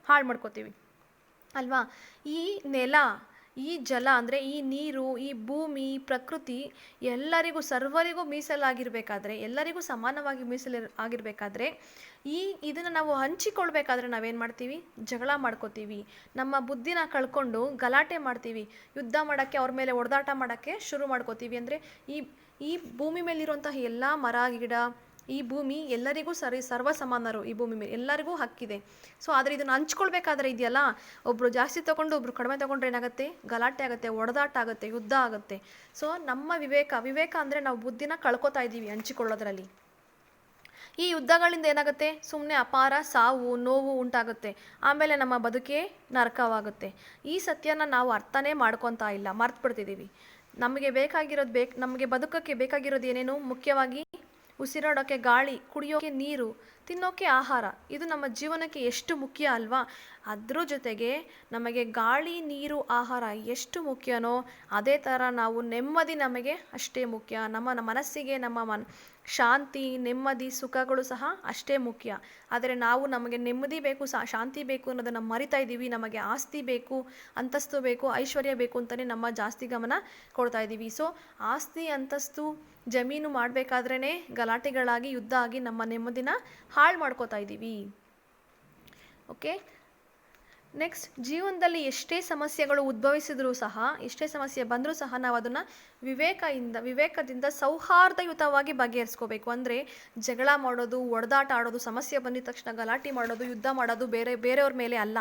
ಹಾಳು ಮಾಡ್ಕೋತೀವಿ ಅಲ್ವಾ? ಈ ನೆಲ, ಈ ಜಲ ಅಂದರೆ ಈ ನೀರು, ಈ ಭೂಮಿ, ಪ್ರಕೃತಿ ಎಲ್ಲರಿಗೂ ಸರ್ವರಿಗೂ ಮೀಸಲಾಗಿರಬೇಕಾದ್ರೆ, ಎಲ್ಲರಿಗೂ ಸಮಾನವಾಗಿ ಆಗಿರಬೇಕಾದ್ರೆ, ಇದನ್ನು ನಾವು ಹಂಚಿಕೊಳ್ಬೇಕಾದ್ರೆ ನಾವೇನು ಮಾಡ್ತೀವಿ? ಜಗಳ ಮಾಡ್ಕೋತೀವಿ, ನಮ್ಮ ಬುದ್ಧಿನ ಕಳ್ಕೊಂಡು ಗಲಾಟೆ ಮಾಡ್ತೀವಿ, ಯುದ್ಧ ಮಾಡೋಕ್ಕೆ, ಅವ್ರ ಮೇಲೆ ಹೊಡೆದಾಟ ಮಾಡೋಕ್ಕೆ ಶುರು ಮಾಡ್ಕೋತೀವಿ. ಅಂದರೆ ಈ ಭೂಮಿ ಮೇಲಿರುವಂತಹ ಎಲ್ಲ ಮರ, ಗಿಡ, ಈ ಭೂಮಿ ಎಲ್ಲರಿಗೂ ಸರ್ವ ಸಮಾನರು. ಈ ಭೂಮಿ ಮೇಲೆ ಎಲ್ಲರಿಗೂ ಹಕ್ಕಿದೆ. ಸೊ ಆದರೆ ಇದನ್ನು ಹಂಚ್ಕೊಳ್ಬೇಕಾದ್ರೆ ಇದೆಯಲ್ಲ, ಒಬ್ಬರು ಜಾಸ್ತಿ ತೊಗೊಂಡು ಒಬ್ಬರು ಕಡಿಮೆ ತೊಗೊಂಡ್ರೆ ಏನಾಗುತ್ತೆ? ಗಲಾಟೆ ಆಗುತ್ತೆ, ಹೊಡೆದಾಟ ಆಗುತ್ತೆ, ಯುದ್ಧ ಆಗುತ್ತೆ. ಸೊ ನಮ್ಮ ವಿವೇಕ ಅಂದರೆ ನಾವು ಬುದ್ಧಿನ ಕಳ್ಕೊತಾ ಇದ್ದೀವಿ ಹಂಚಿಕೊಳ್ಳೋದ್ರಲ್ಲಿ. ಈ ಯುದ್ಧಗಳಿಂದ ಏನಾಗುತ್ತೆ? ಸುಮ್ಮನೆ ಅಪಾರ ಸಾವು, ನೋವು ಉಂಟಾಗುತ್ತೆ. ಆಮೇಲೆ ನಮ್ಮ ಬದುಕೇ ನರಕವಾಗುತ್ತೆ. ಈ ಸತ್ಯನ ನಾವು ಅರ್ಥನೇ ಮಾಡ್ಕೊತಾ ಇಲ್ಲ, ಮರ್ತು ಬಿಡ್ತಿದ್ದೀವಿ. ನಮಗೆ ಬೇಕಾಗಿರೋದು ನಮಗೆ ಬದುಕೋಕ್ಕೆ ಬೇಕಾಗಿರೋದು ಏನೇನು? ಮುಖ್ಯವಾಗಿ ಉಸಿರಾಡೋಕ್ಕೆ ಗಾಳಿ, ಕುಡಿಯೋಕ್ಕೆ ನೀರು, ತಿನ್ನೋಕ್ಕೆ ಆಹಾರ. ಇದು ನಮ್ಮ ಜೀವನಕ್ಕೆ ಎಷ್ಟು ಮುಖ್ಯ ಅಲ್ವಾ? ಅದ್ರ ಜೊತೆಗೆ ನಮಗೆ ಗಾಳಿ, ನೀರು, ಆಹಾರ ಎಷ್ಟು ಮುಖ್ಯನೋ ಅದೇ ಥರ ನಾವು ನೆಮ್ಮದಿ ನಮಗೆ ಅಷ್ಟೇ ಮುಖ್ಯ. ನಮ್ಮ ಮನಸ್ಸಿಗೆ ಶಾಂತಿ, ನೆಮ್ಮದಿ, ಸುಖಗಳು ಸಹ ಅಷ್ಟೇ ಮುಖ್ಯ. ಆದರೆ ನಾವು ನಮಗೆ ನೆಮ್ಮದಿ ಬೇಕು, ಶಾಂತಿ ಬೇಕು ಅನ್ನೋದನ್ನು ಮರಿತಾ ಇದ್ದೀವಿ. ನಮಗೆ ಆಸ್ತಿ ಬೇಕು, ಅಂತಸ್ತು ಬೇಕು, ಐಶ್ವರ್ಯ ಬೇಕು ಅಂತಲೇ ನಮ್ಮ ಜಾಸ್ತಿ ಗಮನ ಕೊಡ್ತಾ ಇದ್ದೀವಿ. ಸೊ ಆಸ್ತಿ, ಅಂತಸ್ತು, ಜಮೀನು ಮಾಡಬೇಕಾದ್ರೇ ಗಲಾಟೆಗಳಾಗಿ, ಯುದ್ಧ ಆಗಿ ನಮ್ಮ ನೆಮ್ಮದಿನ ಹಾಳು ಮಾಡ್ಕೋತಾ ಇದ್ದೀವಿ. ಓಕೆ, ನೆಕ್ಸ್ಟ್, ಜೀವನದಲ್ಲಿ ಎಷ್ಟೇ ಸಮಸ್ಯೆಗಳು ಉದ್ಭವಿಸಿದ್ರೂ ಸಹ, ಎಷ್ಟೇ ಸಮಸ್ಯೆ ಬಂದರೂ ಸಹ ನಾವು ಅದನ್ನು ವಿವೇಕದಿಂದ ಸೌಹಾರ್ದಯುತವಾಗಿ ಬಗೆಹರಿಸ್ಕೋಬೇಕು. ಅಂದರೆ ಜಗಳ ಮಾಡೋದು, ಹೊಡೆದಾಟ ಆಡೋದು, ಸಮಸ್ಯೆ ಬಂದಿದ ತಕ್ಷಣ ಗಲಾಟೆ ಮಾಡೋದು, ಯುದ್ಧ ಮಾಡೋದು ಬೇರೆಯವ್ರ ಮೇಲೆ ಅಲ್ಲ.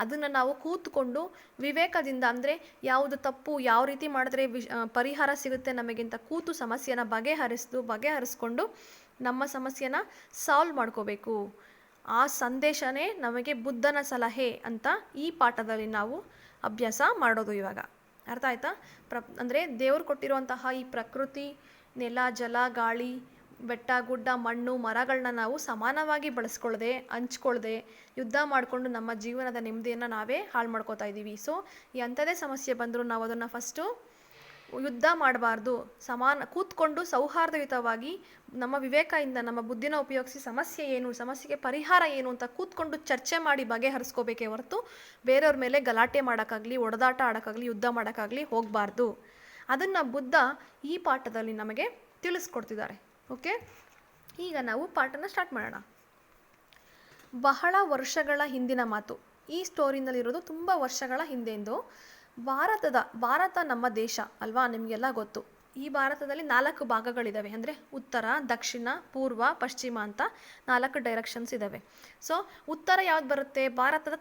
ಅದನ್ನು ನಾವು ಕೂತ್ಕೊಂಡು ವಿವೇಕದಿಂದ, ಅಂದರೆ ಯಾವುದು ತಪ್ಪು, ಯಾವ ರೀತಿ ಮಾಡಿದ್ರೆ ಪರಿಹಾರ ಸಿಗುತ್ತೆ ನಮಗಿಂತ ಕೂತು ಸಮಸ್ಯೆನ ಬಗೆಹರಿಸ್ಕೊಂಡು ನಮ್ಮ ಸಮಸ್ಯೆನ ಸಾಲ್ವ್ ಮಾಡ್ಕೋಬೇಕು. ಆ ಸಂದೇಶನೇ ನಮಗೆ ಬುದ್ಧನ ಸಲಹೆ ಅಂತ ಈ ಪಾಠದಲ್ಲಿ ನಾವು ಅಭ್ಯಾಸ ಮಾಡೋದು ಇವಾಗ. ಅರ್ಥ ಆಯ್ತಾ? ಅಂದರೆ ದೇವರು ಕೊಟ್ಟಿರುವಂತಹ ಈ ಪ್ರಕೃತಿ, ನೆಲ, ಜಲ, ಗಾಳಿ, ಬೆಟ್ಟ, ಗುಡ್ಡ, ಮಣ್ಣು, ಮರಗಳನ್ನ ನಾವು ಸಮಾನವಾಗಿ ಬಳಸ್ಕೊಳ್ಳದೆ, ಹಂಚ್ಕೊಳ್ದೆ, ಯುದ್ಧ ಮಾಡಿಕೊಂಡು ನಮ್ಮ ಜೀವನದ ನೆಮ್ಮದಿಯನ್ನು ನಾವೇ ಹಾಳು ಮಾಡ್ಕೋತಾ ಇದ್ದೀವಿ. ಸೊ ಎಂಥದೇ ಸಮಸ್ಯೆ ಬಂದರೂ ನಾವು ಅದನ್ನು ಫಸ್ಟು ಯುದ್ಧ ಮಾಡಬಾರ್ದು, ಕೂತ್ಕೊಂಡು ಸೌಹಾರ್ದಯುತವಾಗಿ ನಮ್ಮ ವಿವೇಕದಿಂದ ನಮ್ಮ ಬುದ್ಧಿನ ಉಪಯೋಗಿಸಿ ಸಮಸ್ಯೆ ಏನು, ಸಮಸ್ಯೆಗೆ ಪರಿಹಾರ ಏನು ಅಂತ ಕೂತ್ಕೊಂಡು ಚರ್ಚೆ ಮಾಡಿ ಬಗೆಹರಿಸ್ಕೋಬೇಕೇ ಹೊರತು ಬೇರೆಯವ್ರ ಮೇಲೆ ಗಲಾಟೆ ಮಾಡೋಕ್ಕಾಗಲಿ, ಒಡೆದಾಟ ಆಡೋಕ್ಕಾಗಲಿ, ಯುದ್ಧ ಮಾಡೋಕ್ಕಾಗಲಿ ಹೋಗಬಾರ್ದು. ಅದನ್ನು ಬುದ್ಧ ಈ ಪಾಠದಲ್ಲಿ ನಮಗೆ ತಿಳಿಸ್ಕೊಡ್ತಿದ್ದಾರೆ. ಓಕೆ, ಈಗ ನಾವು ಪಾಠನ ಸ್ಟಾರ್ಟ್ ಮಾಡೋಣ. ಬಹಳ ವರ್ಷಗಳ ಹಿಂದಿನ ಮಾತು. ಈ ಸ್ಟೋರಿನಲ್ಲಿರೋದು ತುಂಬ ವರ್ಷಗಳ ಹಿಂದೆಂದು. ಭಾರತ ನಮ್ಮ ದೇಶ ಅಲ್ವಾ, ನಿಮಗೆಲ್ಲ ಗೊತ್ತು. ಈ ಭಾರತದಲ್ಲಿ 4 ಭಾಗಗಳಿದ್ದಾವೆ. ಅಂದರೆ ಉತ್ತರ, ದಕ್ಷಿಣ, ಪೂರ್ವ, ಪಶ್ಚಿಮ ಅಂತ 4 ಡೈರೆಕ್ಷನ್ಸ್ ಇದ್ದಾವೆ. ಸೊ ಉತ್ತರ ಯಾವ್ದು ಬರುತ್ತೆ? ಭಾರತದ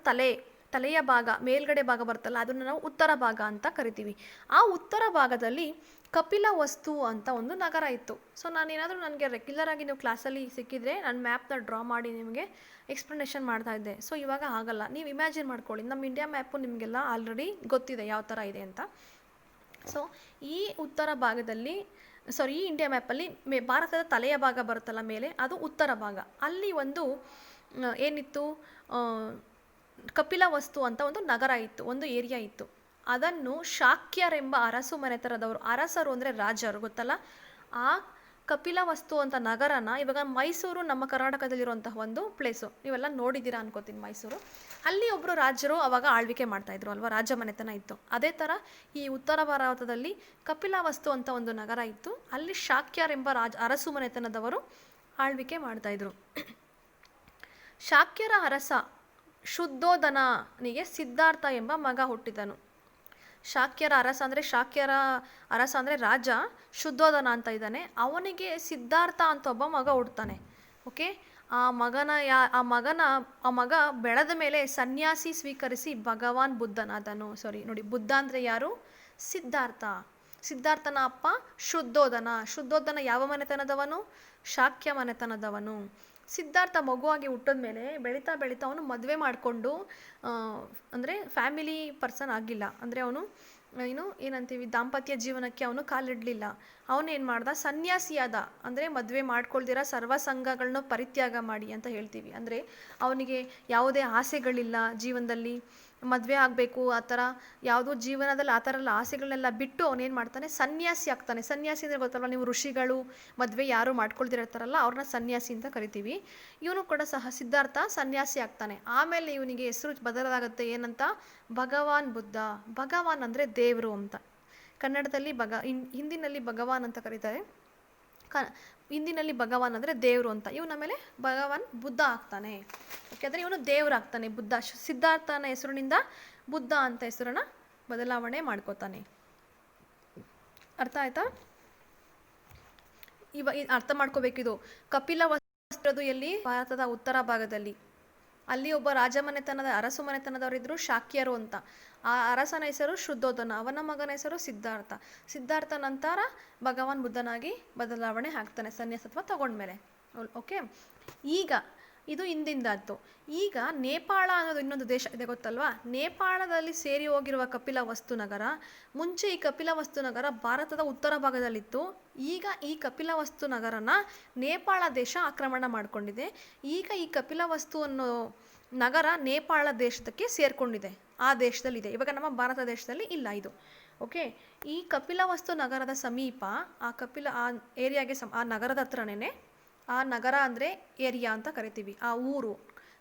ತಲೆಯ ಭಾಗ, ಮೇಲ್ಗಡೆ ಭಾಗ ಬರುತ್ತಲ್ಲ, ಅದನ್ನು ನಾವು ಉತ್ತರ ಭಾಗ ಅಂತ ಕರಿತೀವಿ. ಆ ಉತ್ತರ ಭಾಗದಲ್ಲಿ ಕಪಿಲವಸ್ತು ಅಂತ ಒಂದು ನಗರ ಇತ್ತು. ಸೊ ನಾನೇನಾದರೂ ನನಗೆ ರೆಗ್ಯುಲರ್ ಆಗಿ ನೀವು ಕ್ಲಾಸಲ್ಲಿ ಸಿಕ್ಕಿದ್ರೆ ನಾನು ಮ್ಯಾಪ್ನ ಡ್ರಾ ಮಾಡಿ ನಿಮಗೆ ಎಕ್ಸ್ಪ್ಲನೇಷನ್ ಮಾಡ್ತಾ ಇದ್ದೆ. ಸೊ ಇವಾಗ ಆಗಲ್ಲ, ನೀವು ಇಮ್ಯಾಜಿನ್ ಮಾಡ್ಕೊಳ್ಳಿ. ನಮ್ಮ ಇಂಡಿಯಾ ಮ್ಯಾಪು ನಿಮಗೆಲ್ಲ ಆಲ್ರೆಡಿ ಗೊತ್ತಿದೆ ಯಾವ ಥರ ಇದೆ ಅಂತ. ಸೊ ಈ ಉತ್ತರ ಭಾಗದಲ್ಲಿ ಈ ಇಂಡಿಯಾ ಮ್ಯಾಪಲ್ಲಿ ಭಾರತದ ತಲೆಯ ಭಾಗ ಬರುತ್ತಲ್ಲ ಮೇಲೆ, ಅದು ಉತ್ತರ ಭಾಗ. ಅಲ್ಲಿ ಒಂದು ಏನಿತ್ತು, ಕಪಿಲವಸ್ತು ಅಂತ ಒಂದು ನಗರ ಇತ್ತು, ಒಂದು ಏರಿಯಾ ಇತ್ತು. ಅದನ್ನು ಶಾಕ್ಯರೆಂಬ ಅರಸು ಮನೆತನದವರು, ಅರಸರು ಅಂದರೆ ರಾಜರು ಗೊತ್ತಲ್ಲ, ಆ ಕಪಿಲವಸ್ತು ಅಂತ ನಗರನ, ಇವಾಗ ಮೈಸೂರು ನಮ್ಮ ಕರ್ನಾಟಕದಲ್ಲಿರುವಂತಹ ಒಂದು ಪ್ಲೇಸು, ನೀವೆಲ್ಲ ನೋಡಿದ್ದೀರಾ ಅನ್ಕೋತೀನಿ ಮೈಸೂರು. ಅಲ್ಲಿ ಒಬ್ಬರು ರಾಜರು ಅವಾಗ ಆಳ್ವಿಕೆ ಮಾಡ್ತಾಯಿದ್ರು ಅಲ್ವಾ, ರಾಜ ಮನೆತನ ಇತ್ತು. ಅದೇ ಥರ ಈ ಉತ್ತರ ಭಾರತದಲ್ಲಿ ಕಪಿಲವಸ್ತು ಅಂತ ಒಂದು ನಗರ ಇತ್ತು. ಅಲ್ಲಿ ಶಾಕ್ಯರೆಂಬ ಅರಸು ಮನೆತನದವರು ಆಳ್ವಿಕೆ ಮಾಡ್ತಾಯಿದ್ರು. ಶಾಕ್ಯರ ಅರಸ ಶುದ್ಧೋಧನನಿಗೆ ಸಿದ್ಧಾರ್ಥ ಎಂಬ ಮಗ ಹುಟ್ಟಿದನು. ಶಾಕ್ಯರ ಅರಸ ಅಂದರೆ ರಾಜ, ಶುದ್ಧೋಧನ ಅಂತ ಇದ್ದಾನೆ. ಅವನಿಗೆ ಸಿದ್ಧಾರ್ಥ ಅಂತ ಒಬ್ಬ ಮಗ ಹುಡ್ತಾನೆ. ಓಕೆ, ಆ ಮಗ ಬೆಳೆದ ಮೇಲೆ ಸನ್ಯಾಸಿ ಸ್ವೀಕರಿಸಿ ಭಗವಾನ್ ಬುದ್ಧನಾದನು. ನೋಡಿ, ಬುದ್ಧ ಅಂದರೆ ಯಾರು? ಸಿದ್ಧಾರ್ಥನ ಅಪ್ಪ ಶುದ್ಧೋಧನ ಯಾವ ಮನೆತನದವನು? ಶಾಕ್ಯ ಮನೆತನದವನು. ಸಿದ್ಧಾರ್ಥ ಮಗುವಾಗಿ ಹುಟ್ಟಿದ ಮೇಲೆ ಬೆಳೀತಾ ಅವನು ಮದುವೆ ಮಾಡಿಕೊಂಡು, ಅಂದರೆ ಫ್ಯಾಮಿಲಿ ಪರ್ಸನ್ ಆಗಿಲ್ಲ, ಅಂದರೆ ಅವನು ಏನಂತೀವಿ, ದಾಂಪತ್ಯ ಜೀವನಕ್ಕೆ ಅವನು ಕಾಲಿಡಲಿಲ್ಲ. ಅವನೇನು ಮಾಡ್ದ? ಸನ್ಯಾಸಿಯಾದ. ಅಂದರೆ ಮದುವೆ ಮಾಡ್ಕೊಳ್ದಿರ ಸರ್ವಸಂಗಗಳನ್ನ ಪರಿತ್ಯಾಗ ಮಾಡಿ ಅಂತ ಹೇಳ್ತೀವಿ. ಅಂದರೆ ಅವನಿಗೆ ಯಾವುದೇ ಆಸೆಗಳಿಲ್ಲ ಜೀವನದಲ್ಲಿ, ಮದುವೆ ಆಗಬೇಕು ಆ ಥರ ಯಾವುದೋ ಜೀವನದಲ್ಲಿ ಆ ಥರ ಎಲ್ಲ ಆಸೆಗಳನ್ನೆಲ್ಲ ಬಿಟ್ಟು ಅವನೇನು ಮಾಡ್ತಾನೆ? ಸನ್ಯಾಸಿ ಆಗ್ತಾನೆ. ಸನ್ಯಾಸಿ ಅಂದರೆ ಗೊತ್ತಲ್ಲ ನೀವು, ಋಷಿಗಳು ಮದುವೆ ಯಾರು ಮಾಡ್ಕೊಳ್ದಿರ್ತಾರಲ್ಲ ಅವ್ರನ್ನ ಸನ್ಯಾಸಿ ಅಂತ ಕರಿತೀವಿ. ಇವನು ಕೂಡ ಸಹ ಸಿದ್ಧಾರ್ಥ ಸನ್ಯಾಸಿ ಆಗ್ತಾನೆ. ಆಮೇಲೆ ಇವನಿಗೆ ಹೆಸರು ಬದಲಾಗುತ್ತೆ, ಏನಂತ? ಭಗವಾನ್ ಬುದ್ಧ. ಭಗವಾನ್ ಅಂದರೆ ದೇವರು ಅಂತ. ಕನ್ನಡದಲ್ಲಿ ಹಿಂದಿನಲ್ಲಿ ಭಗವಾನ್ ಅಂತ ಕರೀತಾರೆ, ಹಿಂದಿನಲ್ಲಿ ಭಗವಾನ್ ಅಂದರೆ ದೇವರು ಅಂತ. ಇವನ ಮೇಲೆ ಭಗವಾನ್ ಬುದ್ಧ ಆಗ್ತಾನೆ. ಯಾಕೆಂದರೆ ಇವನು ದೇವರಾಗ್ತಾನೆ ಬುದ್ಧ. ಸಿದ್ಧಾರ್ಥನ ಹೆಸರಿನಿಂದ ಬುದ್ಧ ಅಂತ ಹೆಸರನ್ನು ಬದಲಾವಣೆ ಮಾಡ್ಕೋತಾನೆ. ಅರ್ಥ ಆಯ್ತಾ? ಅರ್ಥ ಮಾಡ್ಕೋಬೇಕಿದು. ಕಪಿಲವಸ್ತು ಎಲ್ಲಿ? ಭಾರತದ ಉತ್ತರ ಭಾಗದಲ್ಲಿ. ಅಲ್ಲಿ ಒಬ್ಬ ಅರಸು ಮನೆತನದವರಿದ್ರು, ಶಾಕ್ಯರು ಅಂತ. ಆ ಅರಸನ ಹೆಸರು ಶುದ್ಧೋಧನ, ಅವನ ಮಗನ ಹೆಸರು ಸಿದ್ಧಾರ್ಥ ನಂತರ ಭಗವಾನ್ ಬುದ್ಧನಾಗಿ ಬದಲಾವಣೆ ಆಗ್ತಾನೆ ಸನ್ಯಾಸತ್ವ ತಗೊಂಡ್ಮೇಲೆ. ಓಕೆ, ಈಗ ಇದು ಹಿಂದಿಂದಾಯ್ತು. ಈಗ ನೇಪಾಳ ಅನ್ನೋದು ಇನ್ನೊಂದು ದೇಶ ಇದೆ ಗೊತ್ತಲ್ವಾ. ನೇಪಾಳದಲ್ಲಿ ಸೇರಿ ಹೋಗಿರುವ ಕಪಿಲವಸ್ತು ನಗರ, ಮುಂಚೆ ಈ ಕಪಿಲವಸ್ತು ನಗರ ಭಾರತದ ಉತ್ತರ ಭಾಗದಲ್ಲಿತ್ತು. ಈಗ ಈ ಕಪಿಲವಸ್ತು ನಗರನ ನೇಪಾಳ ದೇಶ ಆಕ್ರಮಣ ಮಾಡಿಕೊಂಡಿದೆ. ಈಗ ಈ ಕಪಿಲವಸ್ತು ಅನ್ನೋ ನಗರ ನೇಪಾಳ ದೇಶಕ್ಕೆ ಸೇರ್ಕೊಂಡಿದೆ, ಆ ದೇಶದಲ್ಲಿದೆ. ಇವಾಗ ನಮ್ಮ ಭಾರತ ದೇಶದಲ್ಲಿ ಇಲ್ಲ ಇದು. ಓಕೆ, ಈ ಕಪಿಲವಸ್ತು ನಗರದ ಸಮೀಪ ಆ ಏರಿಯಾಗೆ ಆ ನಗರದ ಹತ್ರನೇ, ಆ ನಗರ ಅಂದರೆ ಏರಿಯಾ ಅಂತ ಕರಿತೀವಿ, ಆ ಊರು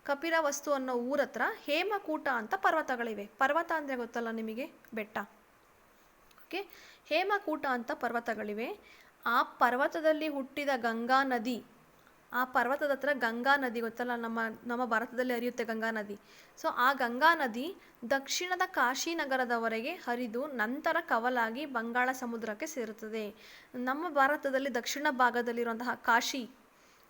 ಕಪಿಲವಸ್ತು ಅನ್ನೋ ಊರ ಹತ್ರ ಹೇಮಕೂಟ ಅಂತ ಪರ್ವತಗಳಿವೆ. ಪರ್ವತ ಅಂದರೆ ಗೊತ್ತಲ್ಲ ನಿಮಗೆ, ಬೆಟ್ಟ. ಓಕೆ, ಹೇಮಕೂಟ ಅಂತ ಪರ್ವತಗಳಿವೆ. ಆ ಪರ್ವತದಲ್ಲಿ ಹುಟ್ಟಿದ ಗಂಗಾ ನದಿ, ಆ ಪರ್ವತದ ಹತ್ರ ಗಂಗಾ ನದಿ ಗೊತ್ತಲ್ಲ, ನಮ್ಮ ಭಾರತದಲ್ಲಿ ಹರಿಯುತ್ತೆ ಗಂಗಾ ನದಿ. ಸೊ ಆ ಗಂಗಾ ನದಿ ದಕ್ಷಿಣದ ಕಾಶಿ ನಗರದವರೆಗೆ ಹರಿದು ನಂತರ ಕವಲಾಗಿ ಬಂಗಾಳ ಸಮುದ್ರಕ್ಕೆ ಸೇರುತ್ತದೆ. ನಮ್ಮ ಭಾರತದಲ್ಲಿ ದಕ್ಷಿಣ ಭಾಗದಲ್ಲಿರುವಂತಹ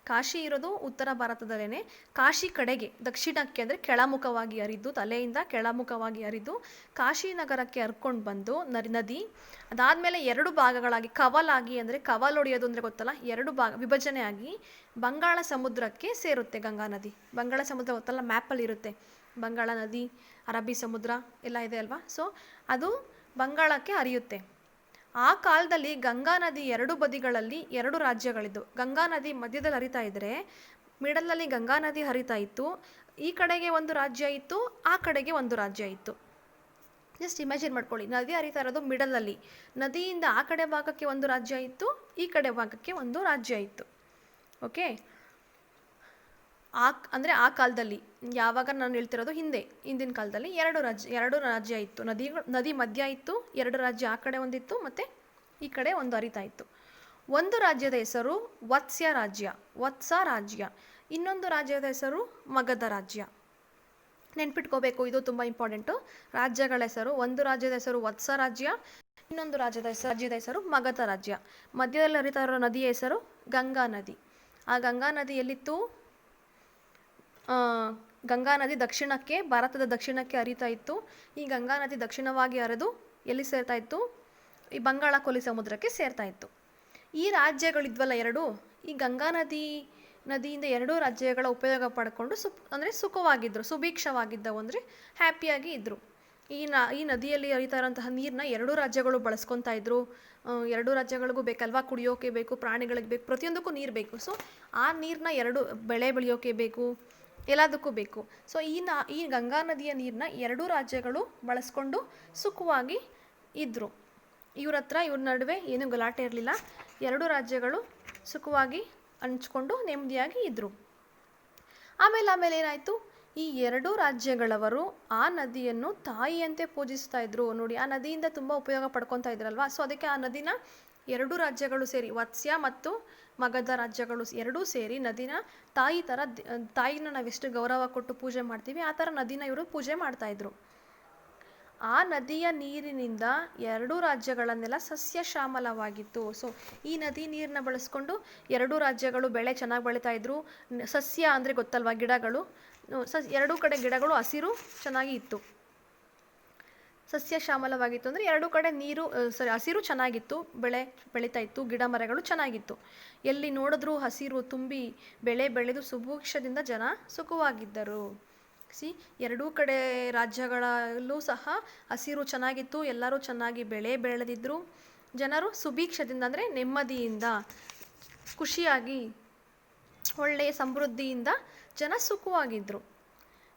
ಕಾಶಿ ಇರೋದು ಉತ್ತರ ಭಾರತದಲ್ಲೇ, ಕಾಶಿ ಕಡೆಗೆ ದಕ್ಷಿಣಕ್ಕೆ ಅಂದರೆ ಕೆಳಮುಖವಾಗಿ ಹರಿದು, ತಲೆಯಿಂದ ಕೆಳಮುಖವಾಗಿ ಹರಿದು ಕಾಶಿ ನಗರಕ್ಕೆ ಹರ್ಕೊಂಡು ಬಂದು ನದಿ, ಅದಾದಮೇಲೆ 2 ಭಾಗಗಳಾಗಿ ಕವಲಾಗಿ, ಅಂದರೆ ಕವಲೊಡೆಯೋದು ಅಂದರೆ ಗೊತ್ತಲ್ಲ, 2 ಭಾಗ ವಿಭಜನೆ ಆಗಿ ಬಂಗಾಳ ಸಮುದ್ರಕ್ಕೆ ಸೇರುತ್ತೆ ಗಂಗಾ ನದಿ. ಬಂಗಾಳ ಸಮುದ್ರ ಗೊತ್ತಲ್ಲ, ಮ್ಯಾಪಲ್ಲಿ ಇರುತ್ತೆ, ಬಂಗಾಳ ನದಿ, ಅರಬ್ಬಿ ಸಮುದ್ರ ಎಲ್ಲ ಇದೆ ಅಲ್ವಾ. ಸೊ ಅದು ಬಂಗಾಳಕ್ಕೆ ಹರಿಯುತ್ತೆ. ಆ ಕಾಲದಲ್ಲಿ ಗಂಗಾ ನದಿ 2 ಬದಿಗಳಲ್ಲಿ 2 ರಾಜ್ಯಗಳಿದ್ದು, ಗಂಗಾ ನದಿ ಮಧ್ಯದಲ್ಲಿ ಹರಿತಾ ಇದ್ದರೆ ಮಿಡಲಲ್ಲಿ ಗಂಗಾ ನದಿ ಹರಿತಾ ಇತ್ತು, ಈ ಕಡೆಗೆ ಒಂದು ರಾಜ್ಯ ಇತ್ತು, ಆ ಕಡೆಗೆ ಒಂದು ರಾಜ್ಯ ಇತ್ತು. ಜಸ್ಟ್ ಇಮ್ಯಾಜಿನ್ ಮಾಡ್ಕೊಳ್ಳಿ, ನದಿ ಹರಿತಾ ಇರೋದು ಮಿಡಲಲ್ಲಿ, ನದಿಯಿಂದ ಆ ಕಡೆ ಭಾಗಕ್ಕೆ ಒಂದು ರಾಜ್ಯ ಇತ್ತು, ಈ ಕಡೆ ಭಾಗಕ್ಕೆ ಒಂದು ರಾಜ್ಯ ಇತ್ತು. ಓಕೆ, ಅಂದರೆ ಆ ಕಾಲದಲ್ಲಿ, ಯಾವಾಗ ನಾನು ಹೇಳ್ತಿರೋದು ಹಿಂದಿನ ಕಾಲದಲ್ಲಿ 2 ರಾಜ್ಯ ಇತ್ತು, ನದಿ ಮಧ್ಯ ಇತ್ತು, 2 ರಾಜ್ಯ, ಆ ಕಡೆ ಒಂದಿತ್ತು ಮತ್ತು ಈ ಕಡೆ ಒಂದು ಹರಿತಾ ಇತ್ತು. ಒಂದು ರಾಜ್ಯದ ಹೆಸರು ವತ್ಸ ರಾಜ್ಯ, ಇನ್ನೊಂದು ರಾಜ್ಯದ ಹೆಸರು ಮಗಧ ರಾಜ್ಯ. ನೆನ್ಪಿಟ್ಕೋಬೇಕು, ಇದು ತುಂಬ ಇಂಪಾರ್ಟೆಂಟು. ರಾಜ್ಯಗಳ ಹೆಸರು, ಒಂದು ರಾಜ್ಯದ ಹೆಸರು ವತ್ಸ ರಾಜ್ಯ, ಇನ್ನೊಂದು ರಾಜ್ಯದ ಹೆಸರು ಮಗಧ ರಾಜ್ಯ. ಮಧ್ಯದಲ್ಲಿ ಹರಿತಾ ಇರೋ ನದಿಯ ಹೆಸರು ಗಂಗಾ ನದಿ. ಆ ಗಂಗಾ ನದಿ ಎಲ್ಲಿತ್ತು? ಗಂಗಾ ನದಿ ದಕ್ಷಿಣಕ್ಕೆ, ಭಾರತದ ದಕ್ಷಿಣಕ್ಕೆ ಹರಿತಾ ಇತ್ತು. ಈ ಗಂಗಾ ನದಿ ದಕ್ಷಿಣವಾಗಿ ಹರಿದು ಎಲ್ಲಿ ಸೇರ್ತಾ ಇತ್ತು? ಈ ಬಂಗಾಳ ಕೊಲ್ಲಿ ಸಮುದ್ರಕ್ಕೆ ಸೇರ್ತಾ ಇತ್ತು. ಈ ರಾಜ್ಯಗಳಿದ್ವಲ್ಲ 2, ಈ ಗಂಗಾ ನದಿಯಿಂದ 2 ರಾಜ್ಯಗಳ ಉಪಯೋಗ ಪಡ್ಕೊಂಡು ಅಂದರೆ ಸುಖವಾಗಿದ್ದರು, ಸುಭಿಕ್ಷವಾಗಿದ್ದವು, ಅಂದರೆ ಹ್ಯಾಪಿಯಾಗಿ ಇದ್ದರು. ಈ ನದಿಯಲ್ಲಿ ಹರಿತಾ ಇರೋಂತಹ ನೀರನ್ನ 2 ರಾಜ್ಯಗಳು ಬಳಸ್ಕೊತಾ ಇದ್ರು. 2 ರಾಜ್ಯಗಳಿಗೂ ಬೇಕಲ್ವಾ, ಕುಡಿಯೋಕೆ ಬೇಕು, ಪ್ರಾಣಿಗಳಿಗೆ ಬೇಕು, ಪ್ರತಿಯೊಂದಕ್ಕೂ ನೀರು ಬೇಕು. ಸೊ ಆ ನೀರನ್ನ 2 ಬೆಳೆ ಬೆಳೆಯೋಕೆ ಬೇಕು, ಎಲ್ಲದಕ್ಕೂ ಬೇಕು. ಸೊ ಈ ಗಂಗಾ ನದಿಯ ನೀರನ್ನ 2 ರಾಜ್ಯಗಳು ಬಳಸ್ಕೊಂಡು ಸುಖವಾಗಿ ಇದ್ದರು. ಇವ್ರ ನಡುವೆ ಏನೂ ಗಲಾಟೆ ಇರಲಿಲ್ಲ. 2 ರಾಜ್ಯಗಳು ಸುಖವಾಗಿ ಹಂಚ್ಕೊಂಡು ನೆಮ್ಮದಿಯಾಗಿ ಇದ್ದರು. ಆಮೇಲೆ ಏನಾಯಿತು? ಈ 2 ರಾಜ್ಯಗಳವರು ಆ ನದಿಯನ್ನು ತಾಯಿಯಂತೆ ಪೂಜಿಸ್ತಾ ಇದ್ರು. ನೋಡಿ, ಆ ನದಿಯಿಂದ ತುಂಬ ಉಪಯೋಗ ಪಡ್ಕೊತಾ ಇದ್ರಲ್ವಾ. ಸೊ ಅದಕ್ಕೆ ಆ ನದಿನ 2 ರಾಜ್ಯಗಳು ಸೇರಿ, ವತ್ಸ್ಯ ಮತ್ತು ಮಗಧ ರಾಜ್ಯಗಳು 2 ಸೇರಿ ನದಿನ ತಾಯಿನ ನಾವೆಷ್ಟು ಗೌರವ ಕೊಟ್ಟು ಪೂಜೆ ಮಾಡ್ತೀವಿ, ಆ ಥರ ನದಿನ ಇವರು ಪೂಜೆ ಮಾಡ್ತಾಯಿದ್ರು. ಆ ನದಿಯ ನೀರಿನಿಂದ 2 ರಾಜ್ಯಗಳನ್ನೆಲ್ಲ ಸಸ್ಯ ಶ್ಯಾಮಲವಾಗಿತ್ತು. ಸೊ ಈ ನದಿ ನೀರನ್ನ ಬಳಸ್ಕೊಂಡು 2 ರಾಜ್ಯಗಳು ಬೆಳೆ ಚೆನ್ನಾಗಿ ಬೆಳೀತಾ ಇದ್ರು. ಸಸ್ಯ ಅಂದರೆ ಗೊತ್ತಲ್ವಾ, ಗಿಡಗಳು, 2 ಕಡೆ ಗಿಡಗಳು ಹಸಿರು ಚೆನ್ನಾಗಿ ಇತ್ತು. ಸಸ್ಯ ಶ್ಯಾಮಲವಾಗಿತ್ತು ಅಂದರೆ 2 ಕಡೆ ಹಸಿರು ಚೆನ್ನಾಗಿತ್ತು, ಬೆಳೆ ಬೆಳೀತಾ ಇತ್ತು, ಗಿಡ ಮರಗಳು ಚೆನ್ನಾಗಿತ್ತು. ಎಲ್ಲಿ ನೋಡಿದ್ರೂ ಹಸಿರು ತುಂಬಿ ಬೆಳೆ ಬೆಳೆದು ಸುಭಿಕ್ಷದಿಂದ ಜನ ಸುಖವಾಗಿದ್ದರು. 2 ಕಡೆ ರಾಜ್ಯಗಳಲ್ಲೂ ಸಹ ಹಸಿರು ಚೆನ್ನಾಗಿತ್ತು, ಎಲ್ಲರೂ ಚೆನ್ನಾಗಿ ಬೆಳೆ ಬೆಳೆದಿದ್ದರು. ಜನರು ಸುಭಿಕ್ಷದಿಂದ ಅಂದರೆ ನೆಮ್ಮದಿಯಿಂದ, ಖುಷಿಯಾಗಿ, ಒಳ್ಳೆಯ ಸಮೃದ್ಧಿಯಿಂದ ಜನ ಸುಖವಾಗಿದ್ದರು.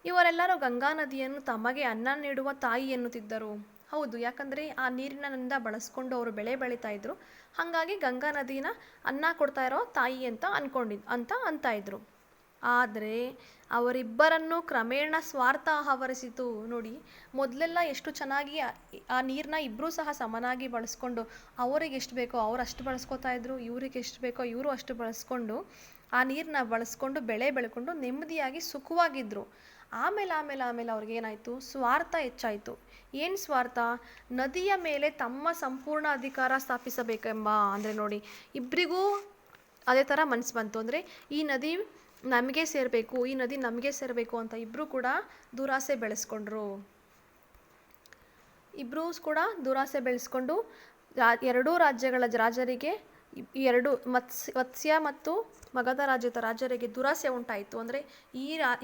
ಇವರೆಲ್ಲರೂ ಗಂಗಾ ನದಿಯನ್ನು ತಮಗೆ ಅನ್ನ ನೀಡುವ ತಾಯಿ ಎನ್ನುತ್ತಿದ್ದರು. ಹೌದು, ಯಾಕಂದರೆ ಆ ನೀರಿನಿಂದ ಬಳಸ್ಕೊಂಡು ಅವರು ಬೆಳೆ ಬೆಳೀತಾ ಇದ್ರು. ಹಾಗಾಗಿ ಗಂಗಾ ನದಿನ ಅನ್ನ ಕೊಡ್ತಾ ಇರೋ ತಾಯಿ ಅಂತ ಇದ್ರು. ಆದರೆ ಅವರಿಬ್ಬರನ್ನು ಕ್ರಮೇಣ ಸ್ವಾರ್ಥ ಆವರಿಸಿತು. ನೋಡಿ, ಮೊದಲೆಲ್ಲ ಎಷ್ಟು ಚೆನ್ನಾಗಿ ಆ ನೀರನ್ನ ಇಬ್ಬರೂ ಸಹ ಸಮನಾಗಿ ಬಳಸ್ಕೊಂಡು, ಅವರಿಗೆ ಎಷ್ಟು ಬೇಕೋ ಅವ್ರು ಅಷ್ಟು ಬಳಸ್ಕೊತಾ ಇದ್ರು, ಇವ್ರಿಗೆ ಎಷ್ಟು ಬೇಕೋ ಇವರು ಅಷ್ಟು ಬಳಸ್ಕೊಂಡು ಆ ನೀರನ್ನ ಬಳಸ್ಕೊಂಡು ಬೆಳೆ ಬೆಳ್ಕೊಂಡು ನೆಮ್ಮದಿಯಾಗಿ ಸುಖವಾಗಿದ್ದರು. ಆಮೇಲೆ ಅವ್ರಿಗೆ ಏನಾಯಿತು? ಸ್ವಾರ್ಥ ಹೆಚ್ಚಾಯಿತು. ಏನು ಸ್ವಾರ್ಥ? ನದಿಯ ಮೇಲೆ ತಮ್ಮ ಸಂಪೂರ್ಣ ಅಧಿಕಾರ ಸ್ಥಾಪಿಸಬೇಕೆಂಬ, ಅಂದರೆ ನೋಡಿ, ಇಬ್ಬರಿಗೂ ಅದೇ ಥರ ಮನಸ್ಸು ಬಂತು. ಅಂದರೆ ಈ ನದಿ ನಮಗೆ ಸೇರಬೇಕು, ಈ ನದಿ ನಮಗೆ ಸೇರಬೇಕು ಅಂತ ಇಬ್ಬರೂ ಕೂಡ ದುರಾಸೆ ಬೆಳೆಸ್ಕೊಂಡ್ರು. ಇಬ್ಬರೂ ಕೂಡ ದುರಾಸೆ ಬೆಳೆಸ್ಕೊಂಡು 2 ರಾಜ್ಯಗಳ ರಾಜರಿಗೆ, 2 ವತ್ಸ್ಯ ಮತ್ತು ಮಗಧ ರಾಜ್ಯದ ರಾಜರಿಗೆ ದುರಾಸೆ ಉಂಟಾಯಿತು. ಅಂದರೆ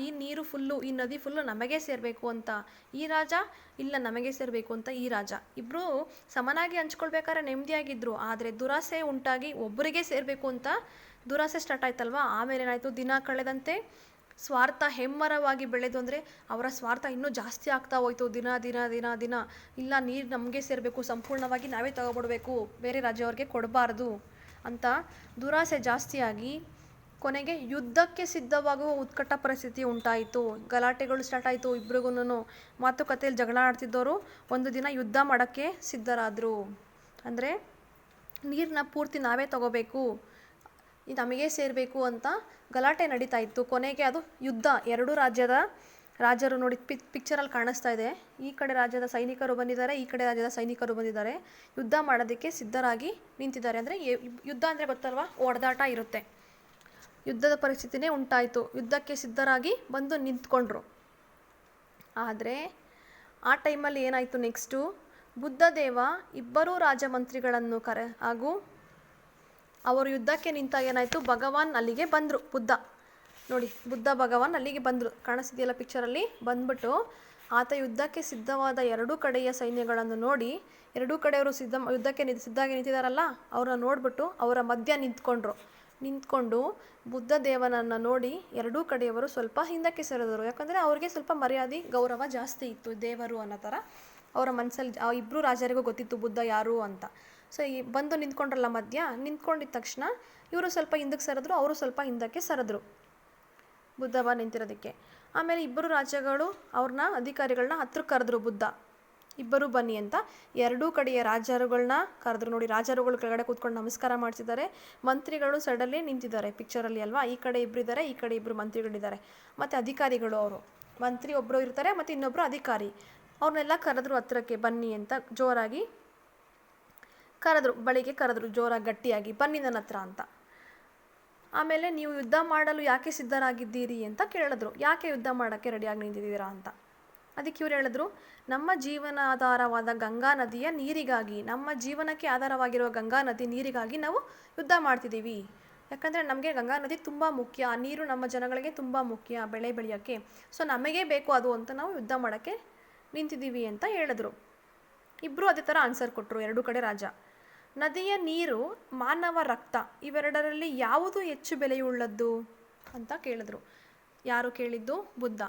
ಈ ನೀರು ಫುಲ್ಲು, ಈ ನದಿ ಫುಲ್ಲು ನಮಗೆ ಸೇರಬೇಕು ಅಂತ ಈ ರಾಜ, ಇಲ್ಲ ನಮಗೆ ಸೇರಬೇಕು ಅಂತ ಈ ರಾಜ. ಇಬ್ಬರೂ ಸಮನಾಗಿ ಹಂಚ್ಕೊಳ್ಬೇಕಾದ್ರೆ ನೆಮ್ಮದಿಯಾಗಿದ್ದರು. ಆದರೆ ದುರಾಸೆ ಉಂಟಾಗಿ ಒಬ್ಬರಿಗೆ ಸೇರಬೇಕು ಅಂತ ದುರಾಸೆ ಸ್ಟಾರ್ಟ್ ಆಯ್ತಲ್ವಾ. ಆಮೇಲೆ ಏನಾಯಿತು? ದಿನ ಕಳೆದಂತೆ ಸ್ವಾರ್ಥ ಹೆಮ್ಮರವಾಗಿ ಬೆಳೆದು, ಅಂದರೆ ಅವರ ಸ್ವಾರ್ಥ ಇನ್ನೂ ಜಾಸ್ತಿ ಆಗ್ತಾ ಹೋಯಿತು. ದಿನ ದಿನ ದಿನ ದಿನ ಇಲ್ಲ, ನೀರು ನಮಗೆ ಸೇರಬೇಕು, ಸಂಪೂರ್ಣವಾಗಿ ನಾವೇ ತಗೊಬಿಡಬೇಕು, ಬೇರೆ ರಾಜ್ಯವ್ರಿಗೆ ಕೊಡಬಾರ್ದು ಅಂತ ದುರಾಸೆ ಜಾಸ್ತಿಯಾಗಿ ಕೊನೆಗೆ ಯುದ್ಧಕ್ಕೆ ಸಿದ್ಧವಾಗುವ ಉತ್ಕಟ ಪರಿಸ್ಥಿತಿ ಉಂಟಾಯಿತು. ಗಲಾಟೆಗಳು ಸ್ಟಾರ್ಟ್ ಆಯಿತು. ಇಬ್ರಿಗೂ ಮಾತುಕತೆಯಲ್ಲಿ ಜಗಳ ಆಡ್ತಿದ್ದವರು ಒಂದು ದಿನ ಯುದ್ಧ ಮಾಡೋಕ್ಕೆ ಸಿದ್ಧರಾದರು. ಅಂದರೆ ನೀರನ್ನ ಪೂರ್ತಿ ನಾವೇ ತಗೋಬೇಕು, ನಮಗೆ ಸೇರಬೇಕು ಅಂತ ಗಲಾಟೆ ನಡೀತಾ ಇತ್ತು. ಕೊನೆಗೆ ಅದು ಯುದ್ಧ. 2 ರಾಜ್ಯದ ರಾಜರು, ನೋಡಿ ಪಿಕ್ಚರಲ್ಲಿ ಕಾಣಿಸ್ತಾ ಇದೆ, ಈ ಕಡೆ ರಾಜ್ಯದ ಸೈನಿಕರು ಬಂದಿದ್ದಾರೆ, ಈ ಕಡೆ ರಾಜ್ಯದ ಸೈನಿಕರು ಬಂದಿದ್ದಾರೆ, ಯುದ್ಧ ಮಾಡೋದಕ್ಕೆ ಸಿದ್ಧರಾಗಿ ನಿಂತಿದ್ದಾರೆ. ಅಂದರೆ ಯುದ್ಧ ಅಂದರೆ ಗೊತ್ತಲ್ವಾ, ಹೊಡೆದಾಟ ಇರುತ್ತೆ. ಯುದ್ಧದ ಪರಿಸ್ಥಿತಿನೇ ಉಂಟಾಯಿತು. ಯುದ್ಧಕ್ಕೆ ಸಿದ್ಧರಾಗಿ ಬಂದು ನಿಂತ್ಕೊಂಡ್ರು. ಆದರೆ ಆ ಟೈಮಲ್ಲಿ ಏನಾಯಿತು ನೆಕ್ಸ್ಟು, ಬುದ್ಧದೇವ ಇಬ್ಬರೂ ರಾಜಮಂತ್ರಿಗಳನ್ನು ಹಾಗೂ ಅವರು ಯುದ್ಧಕ್ಕೆ ನಿಂತಾಗ ಏನಾಯಿತು, ಭಗವಾನ್ ಅಲ್ಲಿಗೆ ಬಂದರು. ಬುದ್ಧ ನೋಡಿ, ಬುದ್ಧ ಭಗವಾನ್ ಅಲ್ಲಿಗೆ ಬಂದರು, ಕಾಣಿಸ್ತಿದೆಯಲ್ಲ ಪಿಕ್ಚರಲ್ಲಿ. ಬಂದ್ಬಿಟ್ಟು ಆತ ಯುದ್ಧಕ್ಕೆ ಸಿದ್ಧವಾದ ಎರಡೂ ಕಡೆಯ ಸೈನ್ಯಗಳನ್ನು ನೋಡಿ, ಎರಡೂ ಕಡೆಯವರು ಯುದ್ಧಕ್ಕೆ ಸಿದ್ಧಾಗಿ ನಿಂತಿದ್ದಾರಲ್ಲ, ಅವ್ರನ್ನ ನೋಡಿಬಿಟ್ಟು ಅವರ ಮಧ್ಯ ನಿಂತ್ಕೊಂಡು ಬುದ್ಧ ದೇವನನ್ನು ನೋಡಿ ಎರಡೂ ಕಡೆಯವರು ಸ್ವಲ್ಪ ಹಿಂದಕ್ಕೆ ಸರಿದರು. ಯಾಕಂದರೆ ಅವ್ರಿಗೆ ಸ್ವಲ್ಪ ಮರ್ಯಾದೆ ಗೌರವ ಜಾಸ್ತಿ ಇತ್ತು, ದೇವರು ಅನ್ನೋ ಥರ ಅವರ ಮನಸ್ಸಲ್ಲಿ. ಆ ಇಬ್ಬರು ರಾಜರಿಗೂ ಗೊತ್ತಿತ್ತು ಬುದ್ಧ ಯಾರು ಅಂತ. ಸೊ ಈ ಬಂದು ನಿಂತ್ಕೊಂಡ್ರಲ್ಲ ಮಧ್ಯ, ನಿಂತ್ಕೊಂಡಿದ್ದ ತಕ್ಷಣ ಇವರು ಸ್ವಲ್ಪ ಹಿಂದಕ್ಕೆ ಸರಿದ್ರು, ಅವರು ಸ್ವಲ್ಪ ಹಿಂದಕ್ಕೆ ಸರಿದ್ರು ಬುದ್ಧ ನಿಂತಿರೋದಕ್ಕೆ. ಆಮೇಲೆ ಇಬ್ಬರು ರಾಜ್ಯಗಳು ಅವ್ರನ್ನ ಅಧಿಕಾರಿಗಳನ್ನ ಹತ್ರಕ್ಕೆ ಕರೆದ್ರು ಬುದ್ಧ, ಇಬ್ಬರು ಬನ್ನಿ ಅಂತ. ಎರಡೂ ಕಡೆಯ ರಾಜರುಗಳನ್ನ ಕರೆದ್ರು. ನೋಡಿ, ರಾಜರುಗಳು ಕೆಳಗಡೆ ಕೂತ್ಕೊಂಡು ನಮಸ್ಕಾರ ಮಾಡ್ತಿದ್ದಾರೆ, ಮಂತ್ರಿಗಳು ಸೈಡಲ್ಲಿ ನಿಂತಿದ್ದಾರೆ ಪಿಕ್ಚರಲ್ಲಿ ಅಲ್ವಾ. ಈ ಕಡೆ ಇಬ್ಬರು ಇದ್ದಾರೆ, ಈ ಕಡೆ ಇಬ್ಬರು ಮಂತ್ರಿಗಳಿದ್ದಾರೆ, ಮತ್ತು ಅಧಿಕಾರಿಗಳು. ಅವರು ಮಂತ್ರಿ ಒಬ್ಬರು ಇರ್ತಾರೆ ಮತ್ತು ಇನ್ನೊಬ್ಬರು ಅಧಿಕಾರಿ. ಅವ್ರನ್ನೆಲ್ಲ ಕರೆದ್ರು ಹತ್ರಕ್ಕೆ ಬನ್ನಿ ಅಂತ, ಜೋರಾಗಿ ಕರೆದ್ರು, ಬಳಿಗೆ ಕರೆದ್ರು ಜೋರಾಗಿ ಗಟ್ಟಿಯಾಗಿ, ಬನ್ನಿ ನನ್ನ ಹತ್ರ ಅಂತ. ಆಮೇಲೆ ನೀವು ಯುದ್ಧ ಮಾಡಲು ಯಾಕೆ ಸಿದ್ಧರಾಗಿದ್ದೀರಿ ಅಂತ ಕೇಳಿದ್ರು. ಯಾಕೆ ಯುದ್ಧ ಮಾಡೋಕ್ಕೆ ರೆಡಿಯಾಗಿ ನಿಂತಿದ್ದೀರಾ ಅಂತ. ಅದಕ್ಕೆ ಇವ್ರು ಹೇಳಿದ್ರು, ನಮ್ಮ ಜೀವನ ಆಧಾರವಾದ ಗಂಗಾ ನದಿಯ ನೀರಿಗಾಗಿ, ನಮ್ಮ ಜೀವನಕ್ಕೆ ಆಧಾರವಾಗಿರುವ ಗಂಗಾ ನದಿ ನೀರಿಗಾಗಿ ನಾವು ಯುದ್ಧ ಮಾಡ್ತಿದ್ದೀವಿ. ಯಾಕಂದರೆ ನಮಗೆ ಗಂಗಾ ನದಿ ತುಂಬ ಮುಖ್ಯ, ಆ ನೀರು ನಮ್ಮ ಜನಗಳಿಗೆ ತುಂಬ ಮುಖ್ಯ ಬೆಳೆ ಬೆಳೆಯೋಕ್ಕೆ. ಸೊ ನಮಗೇ ಬೇಕು ಅದು ಅಂತ ನಾವು ಯುದ್ಧ ಮಾಡೋಕ್ಕೆ ನಿಂತಿದ್ದೀವಿ ಅಂತ ಹೇಳಿದ್ರು. ಇಬ್ಬರು ಅದೇ ಥರ ಆನ್ಸರ್ ಕೊಟ್ಟರು, ಎರಡೂ ಕಡೆ ರಾಜ. ನದಿಯ ನೀರು, ಮಾನವ ರಕ್ತ, ಇವೆರಡರಲ್ಲಿ ಯಾವುದು ಹೆಚ್ಚು ಬೆಲೆಯುಳ್ಳದ್ದು ಅಂತ ಕೇಳಿದ್ರು. ಯಾರು ಕೇಳಿದ್ದು? ಬುದ್ಧ.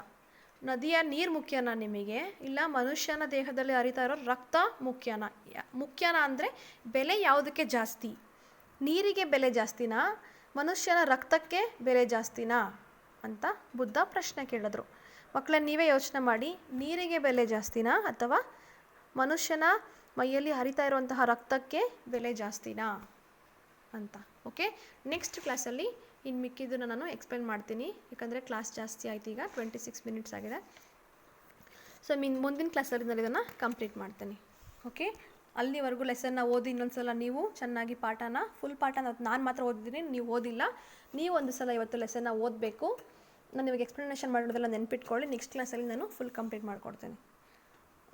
ನದಿಯ ನೀರು ಮುಖ್ಯನಾ ನಿಮಗೆ, ಇಲ್ಲ ಮನುಷ್ಯನ ದೇಹದಲ್ಲಿ ಹರಿತಾ ಇರೋ ರಕ್ತ ಮುಖ್ಯನಾ ಅಂದರೆ ಬೆಲೆ ಯಾವುದಕ್ಕೆ ಜಾಸ್ತಿ? ನೀರಿಗೆ ಬೆಲೆ ಜಾಸ್ತಿನಾ, ಮನುಷ್ಯನ ರಕ್ತಕ್ಕೆ ಬೆಲೆ ಜಾಸ್ತಿನಾ ಅಂತ ಬುದ್ಧ ಪ್ರಶ್ನೆ ಕೇಳಿದ್ರು. ಮಕ್ಕಳೇ, ನೀವೇ ಯೋಚನೆ ಮಾಡಿ, ನೀರಿಗೆ ಬೆಲೆ ಜಾಸ್ತಿನಾ ಅಥವಾ ಮನುಷ್ಯನ ಮೈಯಲ್ಲಿ ಹರಿತಾ ಇರುವಂತಹ ರಕ್ತಕ್ಕೆ ಬೆಲೆ ಜಾಸ್ತಿನಾ ಅಂತ. ಓಕೆ, ನೆಕ್ಸ್ಟ್ ಕ್ಲಾಸಲ್ಲಿ ಇನ್ನು ಮಿಕ್ಕಿದ್ದನ್ನು ನಾನು ಎಕ್ಸ್ಪ್ಲೇನ್ ಮಾಡ್ತೀನಿ, ಯಾಕಂದರೆ ಕ್ಲಾಸ್ ಜಾಸ್ತಿ ಆಯ್ತು, ಈಗ 26 ಮಿನಿಟ್ಸ್ ಆಗಿದೆ. ಸೊ ಮುಂದಿನ ಕ್ಲಾಸಲ್ಲಿ ನಾನು ಇದನ್ನು ಕಂಪ್ಲೀಟ್ ಮಾಡ್ತೀನಿ. ಓಕೆ, ಅಲ್ಲಿವರೆಗೂ ಲೆಸನ್ನ ಓದಿ ಇನ್ನೊಂದು ನೀವು ಚೆನ್ನಾಗಿ ಫುಲ್ ಪಾಠ ನಾನು ಮಾತ್ರ ಓದಿದ್ದೀನಿ, ನೀವು ಓದಿಲ್ಲ. ನೀವು ಒಂದು ಸಲ ಇವತ್ತು ಲೆಸನ್ನ ಓದಬೇಕು. ನಾನು ಇವಾಗ ಎಕ್ಸ್ಪ್ಲನೇಷನ್ ಮಾಡೋದೆಲ್ಲ ನೆನ್ಪಿಟ್ಕೊಳ್ಳಿ. ನೆಕ್ಸ್ಟ್ ಕ್ಲಾಸಲ್ಲಿ ನಾನು ಫುಲ್ ಕಂಪ್ಲೀಟ್ ಮಾಡಿಕೊಡ್ತೀನಿ.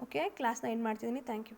ಓಕೆ, ಕ್ಲಾಸ್ನ ಎಂಡ್ ಮಾಡ್ತಿದ್ದೀನಿ. Thank you.